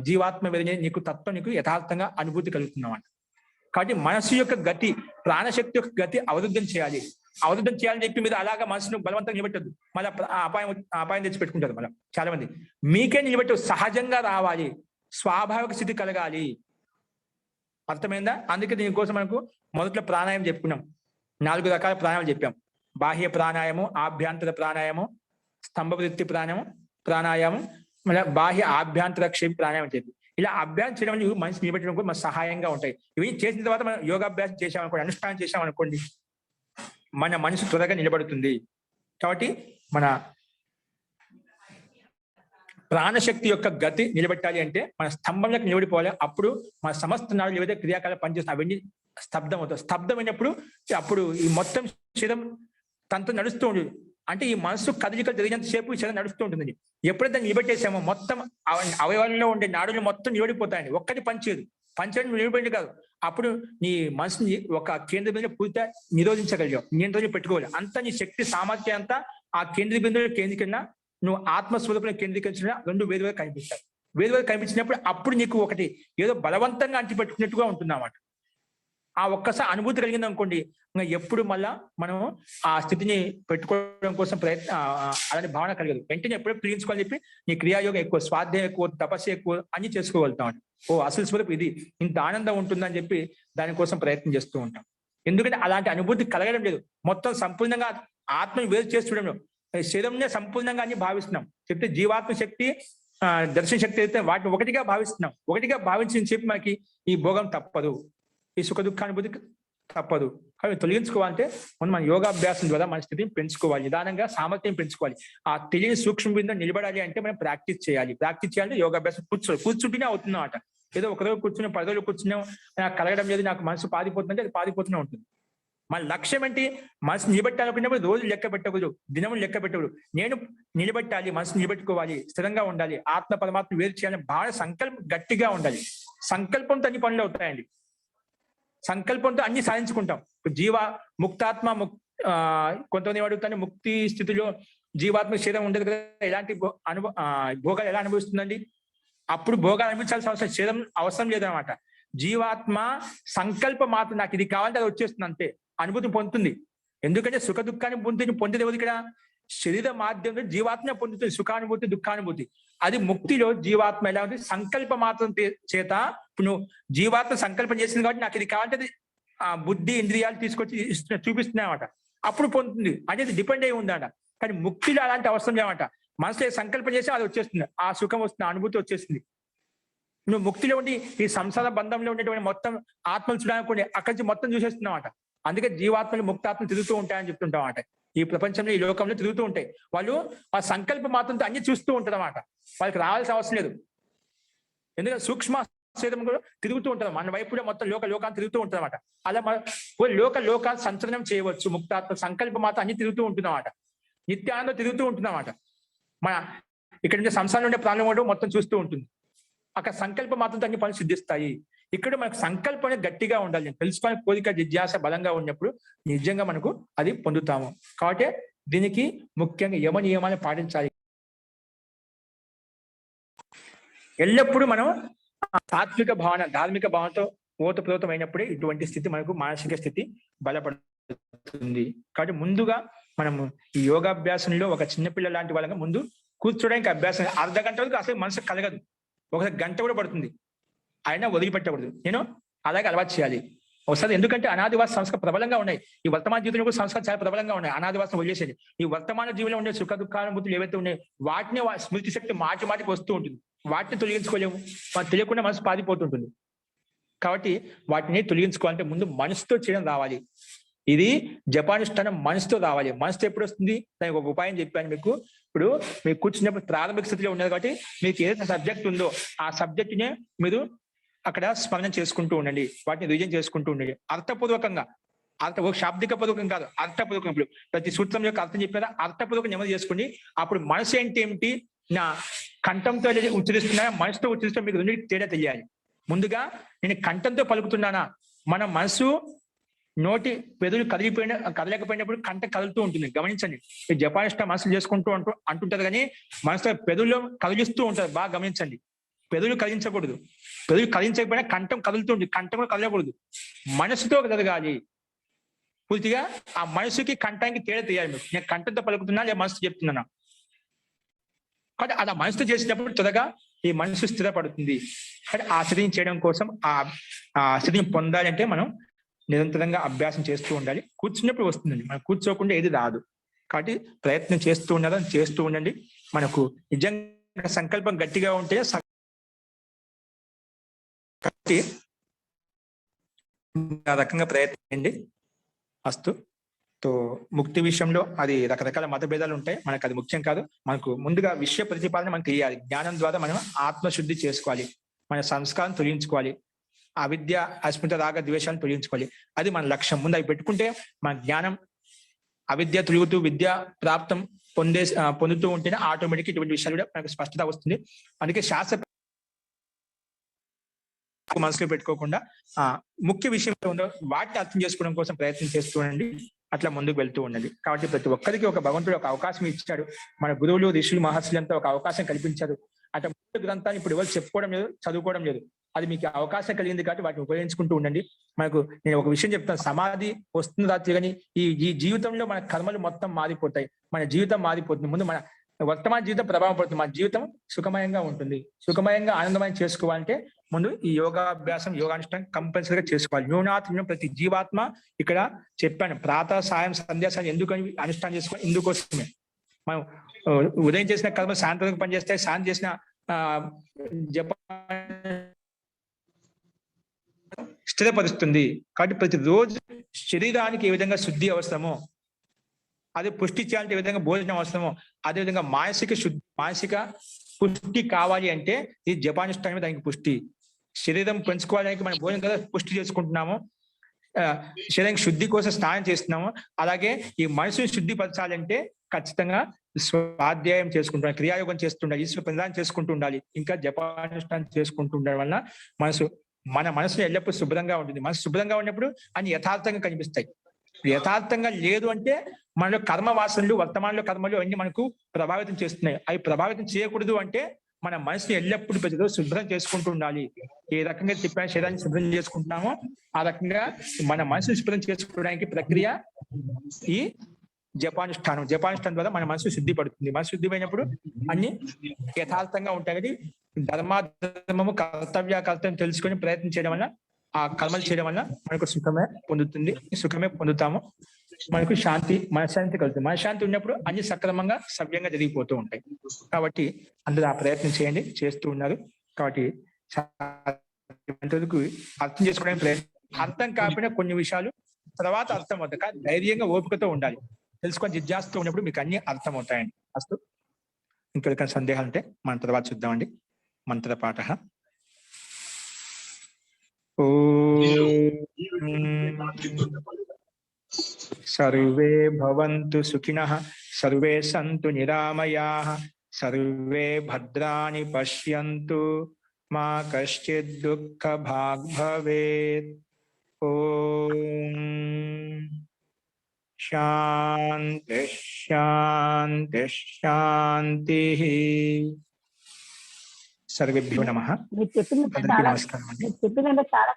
జీవాత్మ వేరుగా నీకు తత్వం నీకు యథార్థంగా అనుభూతి కలుగుతున్నమాట. కాబట్టి మనసు యొక్క గతి, ప్రాణశక్తి యొక్క గతి అవరుద్ధం చేయాలి. అవరుద్ధం చేయాలని చెప్పి మీరు అలాగా మనసును బలవంతంగా నిలబెట్టద్దు, మళ్ళీ అపాయం తెచ్చి పెట్టుకుంటారు. మళ్ళీ చాలా మంది మీకే నిలబెట్టు, సహజంగా రావాలి, స్వాభావిక స్థితి కలగాలి. అర్థమైందా? అందుకే దీనికోసం మనకు మొదట్లో ప్రాణాయామం చెప్పుకున్నాం. 4 రకాల ప్రాణాయామం చెప్పాం. బాహ్య ప్రాణాయామం, ఆభ్యంతర ప్రాణాయామం, స్తంభవృత్తి ప్రాణాయామం, మళ్ళీ బాహ్య ఆభ్యంతర క్షేపి ప్రాణాయామం చెప్పి ఇలా అభ్యాసం చేయడం వల్ల మనసు నిలబెట్టడం కూడా మనకు సహాయంగా ఉంటాయి. ఇవి చేసిన తర్వాత మనం యోగాభ్యాసం చేసామనుకోండి, అనుష్ఠానం చేసామనుకోండి, మన మనసు త్వరగా నిలబడుతుంది. కాబట్టి మన ప్రాణశక్తి యొక్క గతి నిలబెట్టాలి అంటే మన స్తంభంలోకి నిలబడిపోవాలి. అప్పుడు మన సమస్త నాడు ఏవైతే క్రియాకలాపాలు పనిచేస్తాయి అవన్నీ స్తబ్దం అవుతాయి. స్తబ్దమైనప్పుడు అప్పుడు ఈ మొత్తం శరీరం తనతో నడుస్తూ ఉంటుంది. అంటే ఈ మనసు కదలికలు జరిగినంత సేపు శరీరం నడుస్తూ ఉంటుంది. ఎప్పుడైతే నిలబెట్టేసామో మొత్తం అవయవాల్లో ఉండే నాడులు మొత్తం నిలబడిపోతాయండి. ఒక్కటి పనిచేయదు. పనిచేయడం నిలబడి కాదు. అప్పుడు నీ మనసుని ఒక కేంద్ర బిందువులో పూర్తిగా నిరోధించగలిగావు, నియంత్రణ పెట్టుకోవాలి. అంతా నీ శక్తి సామర్థ్యం అంతా ఆ కేంద్ర బిందువులో కేంద్రీకరణ, నువ్వు ఆత్మస్వరూపంలో కేంద్రీకరించిన రెండు వేరు కనిపిస్తాయి. వేరు కనిపించినప్పుడు అప్పుడు నీకు ఒకటి ఏదో బలవంతంగా అంటిపెట్టుకున్నట్టుగా ఉంటుంది అన్నమాట. ఆ ఒక్కసారి అనుభూతి కలిగింది అనుకోండి, ఎప్పుడు మళ్ళా మనం ఆ స్థితిని పెట్టుకోవడం కోసం అలాంటి భావన కలగదు. వెంటనే ఎప్పుడో ప్రియించుకోవాలని చెప్పి నీ క్రియాయోగం ఎక్కువ, స్వాధ్యాయం ఎక్కువ, తపస్సు ఎక్కువ అన్ని చేసుకోగలుగుతాం. ఓ అసలు స్వరూపు ఇది, ఇంత ఆనందం ఉంటుందని చెప్పి దానికోసం ప్రయత్నం చేస్తూ ఉంటాం. ఎందుకంటే అలాంటి అనుభూతి కలగడం లేదు. మొత్తం సంపూర్ణంగా ఆత్మని వేరు చేసి చూడడం, శరీరంనే సంపూర్ణంగా అని భావిస్తున్నాం. చెప్తే జీవాత్మ శక్తి, దర్శన శక్తి అయితే వాటిని ఒకటిగా భావిస్తున్నాం. ఒకటిగా భావించిన చెప్పి మనకి ఈ భోగం తప్పదు, ఈ సుఖ దుఃఖానుభూతి తప్పదు. కాబట్టి తొలగించుకోవాలంటే మన యోగాభ్యాసం ద్వారా మన స్థితిని పెంచుకోవాలి, నిదానంగా సామర్థ్యం పెంచుకోవాలి. ఆ తెలియని సూక్ష్మ బిందువు నిలబడాలి అంటే మనం ప్రాక్టీస్ చేయాలి. ప్రాక్టీస్ చేయాలంటే యోగాభ్యాసం కూర్చుంటూనే అవుతుందన్నమాట. ఏదో ఒక రోజు కూర్చున్నాం, 10 రోజులు కూర్చున్నాం, నాకు కలగడం లేదు, నాకు మనసు పారిపోతుందంటే అది పారిపోతూనే ఉంటుంది. మన లక్ష్యం ఏంటి? మనసు నిలబెట్టాలనుకున్నప్పుడు రోజులు లెక్క పెట్టకూడదు, దినములు లెక్క పెట్టకూడదు. నేను నిలబెట్టాలి, మనసు నిలబెట్టుకోవాలి, స్థిరంగా ఉండాలి, ఆత్మ పరమాత్మ వేరు చేయాలని భావన సంకల్పం గట్టిగా ఉండాలి. సంకల్పంతో అన్ని పనులు అవుతాయండి. సంకల్పంతో అన్ని సాధించుకుంటాం. జీవ ముక్తాత్మ కొంతమంది అడుగుతానే ముక్తి స్థితిలో జీవాత్మ శరీరం ఉండదు కదా, ఎలాంటి భోగాలు ఎలా అనుభవిస్తుందండి? అప్పుడు భోగాలు అనిపించాల్సిన అవసరం, శరీరం అవసరం లేదనమాట. జీవాత్మ సంకల్ప మాత్రం నాకు ఇది కావాలంటే అది వచ్చేస్తుంది, అంతే అనుభూతి పొందుతుంది. ఎందుకంటే సుఖ దుఃఖాన్ని పొందేది ఎవరు ఇక్కడ? శరీర మాధ్యమంలో జీవాత్మ పొందుతుంది సుఖానుభూతి, దుఃఖానుభూతి. అది ముక్తిలో జీవాత్మ ఎలా ఉంది? సంకల్ప మాత్రం చేత ఇప్పుడు నువ్వు జీవాత్మ సంకల్పం చేసింది కాబట్టి నాకు ఇది కావాలంటే అది బుద్ధి ఇంద్రియాలు తీసుకొచ్చి చూపిస్తున్నాయి అన్నమాట. అప్పుడు పొందుతుంది. అంటే అది డిపెండ్ అయి ఉందట. కానీ ముక్తిలో అలాంటి అవసరం లేవట. మనసులో సంకల్పం చేసి అది వచ్చేస్తుంది, ఆ సుఖం వస్తుంది, అనుభూతి వచ్చేస్తుంది. నువ్వు ముక్తిలో ఉండి ఈ సంసార బంధంలో ఉండేటువంటి మొత్తం ఆత్మలు చూడాలనుకోండి, అక్కడి నుంచి మొత్తం చూసేస్తున్నావు. అందుకే జీవాత్మలు ముక్తాత్మలు తిరుగుతూ ఉంటాయని చెప్తుంటాం అన్నమాట. ఈ ప్రపంచంలో, ఈ లోకంలో తిరుగుతూ ఉంటాయి. వాళ్ళు ఆ సంకల్ప మాత్రంతో అన్ని చూస్తూ ఉంటారు అన్నమాట. వాళ్ళకి రావాల్సిన అవసరం లేదు. ఎందుకంటే సూక్ష్మ శరీరం కూడా తిరుగుతూ ఉంటుంది, మన వైపు మొత్తం లోకాన్ని తిరుగుతూ ఉంటుంది అన్నమాట. అలా మన లోకాన్ని సంచలనం చేయవచ్చు. ముక్తాత్మ సంకల్ప మాత్రం అన్ని తిరుగుతూ ఉంటుందన్నమాట. నిత్యానందం తిరుగుతూ ఉంటుందన్నమాట. మన ఇక్కడ ఉండే సంసారంలో ఉండే ప్రాణం కూడా మొత్తం చూస్తూ ఉంటుంది. అక్కడ సంకల్ప మాత్రంతో అన్ని పనులు సిద్ధిస్తాయి. ఇక్కడ మనకు సంకల్పం గట్టిగా ఉండాలి. తెలుసుకునే కోరిక, జిజ్ఞాస బలంగా ఉన్నప్పుడు నిజంగా మనకు అది పొందుతాము. కాబట్టి దీనికి ముఖ్యంగా యమ నియమాన్ని పాటించాలి. ఎల్లప్పుడూ మనం సాత్విక భావన, ధార్మిక భావనతో ఓతప్రోతం అయినప్పుడే ఇటువంటి స్థితి మనకు మానసిక స్థితి బలపడుతుంది. కాబట్టి ముందుగా మనము ఈ యోగాభ్యాసంలో ఒక చిన్నపిల్ల లాంటి వాళ్ళగా ముందు కూర్చోడానికి అభ్యాసం, అర్ధ గంట వరకు అసలు మనసు కలగదు, ఒకసారి గంట కూడా పడుతుంది, అయినా వదిలిపెట్టకూడదు. నేను అలాగే అలవాటు చేయాలి ఒకసారి. ఎందుకంటే అనాదివాస సంస్కారం ప్రబలంగా ఉన్నాయి. ఈ వర్తమాన జీవితంలో కూడా సంస్కారం చాలా ప్రబలంగా ఉన్నాయి. అనాదివాసం వదిలేసేది. ఈ వర్తమాన జీవితంలో ఉండే సుఖ దుఃఖానుభూతులు ఏవైతే ఉన్నాయో వాటిని స్మృతి శక్తి మాటికి వస్తూ ఉంటుంది. వాటిని తొలగించుకోలేము, మనకు తెలియకుండా మనసు పారిపోతుంటుంది. కాబట్టి వాటిని తొలగించుకోవాలంటే ముందు మనసుతో చేయడం రావాలి. ఇది జపానుష్ఠానం మనసుతో రావాలి. మనసుతో ఎప్పుడు వస్తుంది? దానికి ఒక ఉపాయం చెప్పాను మీకు. ఇప్పుడు మీరు కూర్చున్నప్పుడు ప్రాథమిక స్థితిలో ఉన్నది కాబట్టి మీకు ఏదైతే సబ్జెక్ట్ ఉందో ఆ సబ్జెక్ట్నే మీరు అక్కడ స్మరణ చేసుకుంటూ ఉండండి, వాటిని రివిజన్ చేసుకుంటూ ఉండండి. అర్థపూర్వకంగా, శాబ్దిక పూర్వకం కాదు, అర్థపూర్వకం. ఇప్పుడు ప్రతి సూత్రం యొక్క అర్థం చెప్పినా అర్థపూర్వకం నెమ్మది చేసుకోండి. అప్పుడు మనసు ఏమిటి, నా కంఠంతో ఉచ్చరిస్తున్నా, మనసుతో ఉచ్చరిస్తున్నా, మీకు రెండింటికి తేడా తెలియాలి. ముందుగా నేను కంఠంతో పలుకుతున్నానా, మన మనసు నోటి పెదవులు కదలేకపోయినప్పుడు కంట కదులుతూ ఉంటుంది. గమనించండి. జపానిష్ట మనసులు చేసుకుంటూ అంటుంటారు కానీ మనసులో పెదవుల్లో కదిలిస్తూ ఉంటారు. బాగా గమనించండి. పెదవులు కదిలించకూడదు. పెదవులు కదిలించకపోయినా కంఠం కదులుతూ ఉంటుంది. కంఠం కూడా కదలకూడదు. మనసుతో కదలగాలి పూర్తిగా. ఆ మనసుకి కంఠానికి తేడా తెలియాలి. మీకు నేను కంఠంతో పలుకుతున్నా లేదా మనసు చెప్తున్నానా. కాబట్టి అలా మనసుతో చేసినప్పుడు త్వరగా ఈ మనసు స్థిరపడుతుంది. కానీ ఆ స్థితిని చేయడం కోసం, ఆ స్థితిని పొందాలంటే మనం నిరంతరంగా అభ్యాసం చేస్తూ ఉండాలి. కూర్చున్నప్పుడు వస్తుందండి, మనం కూర్చోకుండా ఏది రాదు. కాబట్టి ప్రయత్నం చేస్తూ ఉండండి. మనకు నిజంగా సంకల్పం గట్టిగా ఉంటే కాబట్టి ఆ రకంగా ప్రయత్నించండి. అస్తు. తో ముక్తి విషయంలో అది రకరకాల మత భేదాలు ఉంటాయి. మనకు అది ముఖ్యం కాదు. మనకు ముందుగా విషయ ప్రతిపాదన మనకు తెలియాలి. జ్ఞానం ద్వారా మనం ఆత్మశుద్ధి చేసుకోవాలి. మన సంస్కారం తొలగించుకోవాలి. అవిద్య, అస్మిత, రాగ, ద్వేషాలను తొలగించుకోవాలి. అది మన లక్ష్యం. ముందు అవి పెట్టుకుంటే మన జ్ఞానం, అవిద్య తొలుగుతూ విద్య ప్రాప్తం పొందుతూ ఉంటేనే ఆటోమేటిక్ ఇటువంటి విషయాలు కూడా మనకు స్పష్టత వస్తుంది. అందుకే శాస్త్ర మనసులో పెట్టుకోకుండా ముఖ్య విషయంలో ఉందో వాటిని అర్థం చేసుకోవడం కోసం ప్రయత్నం చేస్తూ ఉండండి. అట్లా ముందుకు వెళ్తూ ఉండండి. కాబట్టి ప్రతి ఒక్కరికి ఒక భగవంతుడు ఒక అవకాశం ఇచ్చాడు. మన గురువులు, ఋషులు, మహర్షులంతా ఒక అవకాశం కల్పించారు. అట్లా ముఖ్య గ్రంథాన్ని ఇప్పుడు ఎవరు చెప్పుకోవడం లేదు, చదువుకోవడం లేదు. అది మీకు అవకాశం కలిగింది కాబట్టి వాటిని ఉపయోగించుకుంటూ ఉండండి. మనకు నేను ఒక విషయం చెప్తాను, సమాధి వస్తుంది రాత్రి కానీ ఈ జీవితంలో మన కర్మలు మొత్తం మారిపోతాయి. మన జీవితం మారిపోతుంది. ముందు మన వర్తమాన జీవితం ప్రభావం పడుతుంది. మన జీవితం సుఖమయంగా ఉంటుంది. సుఖమయంగా ఆనందమయం చేసుకోవాలంటే ముందు ఈ యోగాభ్యాసం, యోగానుష్ఠానం కంపల్సరీగా చేసుకోవాలి. న్యూనాత్మ ప్రతి జీవాత్మ ఇక్కడ చెప్పాను. ప్రాతः సాయం సంధ్యాసాయం ఎందుకు అనుష్ఠానం చేసుకోవాలి? ఇందుకోసమే. మనం ఉదయం చేసిన కర్మ సాయంత్రం పనిచేస్తాయి. సాయం చేసిన జప స్థిరపరుస్తుంది. కాబట్టి ప్రతిరోజు శరీరానికి ఏ విధంగా శుద్ధి అవసరమో, అదే పుష్టి చేయాలంటే ఏ విధంగా భోజనం అవసరమో, అదేవిధంగా మానసిక పుష్టి కావాలి అంటే ఈ జపానుష్ఠానమే దానికి పుష్టి. శరీరం పెంచుకోవడానికి మనం భోజనం కదా పుష్టి చేసుకుంటున్నాము, శరీరం శుద్ధి కోసం స్నానం చేస్తున్నాము. అలాగే ఈ మనసుని శుద్ధిపరచాలంటే ఖచ్చితంగా స్వాధ్యాయం చేసుకుంటున్నాం, క్రియాయోగం చేస్తుండాలి, ఈశ్వర ప్రదానం చేసుకుంటూ ఉండాలి. ఇంకా జపానుష్ఠానం చేసుకుంటూ ఉండడం వల్ల మన మనసు ఎల్లప్పుడూ శుభ్రంగా ఉంటుంది. మనసు శుభ్రంగా ఉన్నప్పుడు అన్ని యథార్థంగా కనిపిస్తాయి. యథార్థంగా లేదు అంటే మనలో కర్మ వాసనలు, వర్తమానంలో కర్మలు అన్ని మనకు ప్రభావితం చేస్తున్నాయి. అవి ప్రభావితం చేయకూడదు అంటే మన మనసుని ఎల్లప్పుడూ ప్రతిరోజు శుభ్రం చేసుకుంటూ ఉండాలి. ఏ రకంగా చెప్పిన శరీరాన్ని శుభ్రం చేసుకుంటున్నామో ఆ రకంగా మన మనసుని శుభ్రం చేసుకోవడానికి ప్రక్రియ ఈ జపానుష్ఠానం. జపానుష్ఠానం ద్వారా మన మనసు శుద్ధి పడుతుంది. మనసు శుద్ధి అయినప్పుడు అన్ని యథార్థంగా ఉంటాయి. కదా ధర్మాధర్మము, కర్తవ్యం తెలుసుకొని ప్రయత్నం చేయడం వల్ల, ఆ కర్మలు చేయడం వల్ల మనకు సుఖమే పొందుతాము. మనకు శాంతి, మనశ్శాంతి కలుగుతుంది. మనశ్శాంతి ఉన్నప్పుడు అన్ని సక్రమంగా సవ్యంగా జరిగిపోతూ ఉంటాయి. కాబట్టి అందరూ ఆ ప్రయత్నం చేయండి, చేస్తూ ఉన్నారు. కాబట్టి అర్థం చేసుకోవడానికి ప్రయత్నం. అర్థం కాకపోయినా కొన్ని విషయాలు తర్వాత అర్థం అవుతాయి. కానీ ధైర్యంగా ఓపికతో ఉండాలి. తెలుసుకొని జిజ్ఞాసతో ఉన్నప్పుడు మీకు అన్ని అర్థం అవుతాయండి. అస్తు. ఇంకెవరికైనా సందేహాలు ఉంటే మనం తర్వాత చూద్దామండి. మంత్ర పాఠ. సర్వే భవంతు సుఖినః, సర్వే సంతు నిరామయాః, సర్వే భద్రాణి పశ్యంతు, మా కశ్చిద్ దుఃఖభాగ్ భవేత్. ఓం శాంతి శాంతి శాంతి. సర్వేభ్యో నమః. మీరు చెప్పింది అందరికీ నమస్కారం అండి. చాలా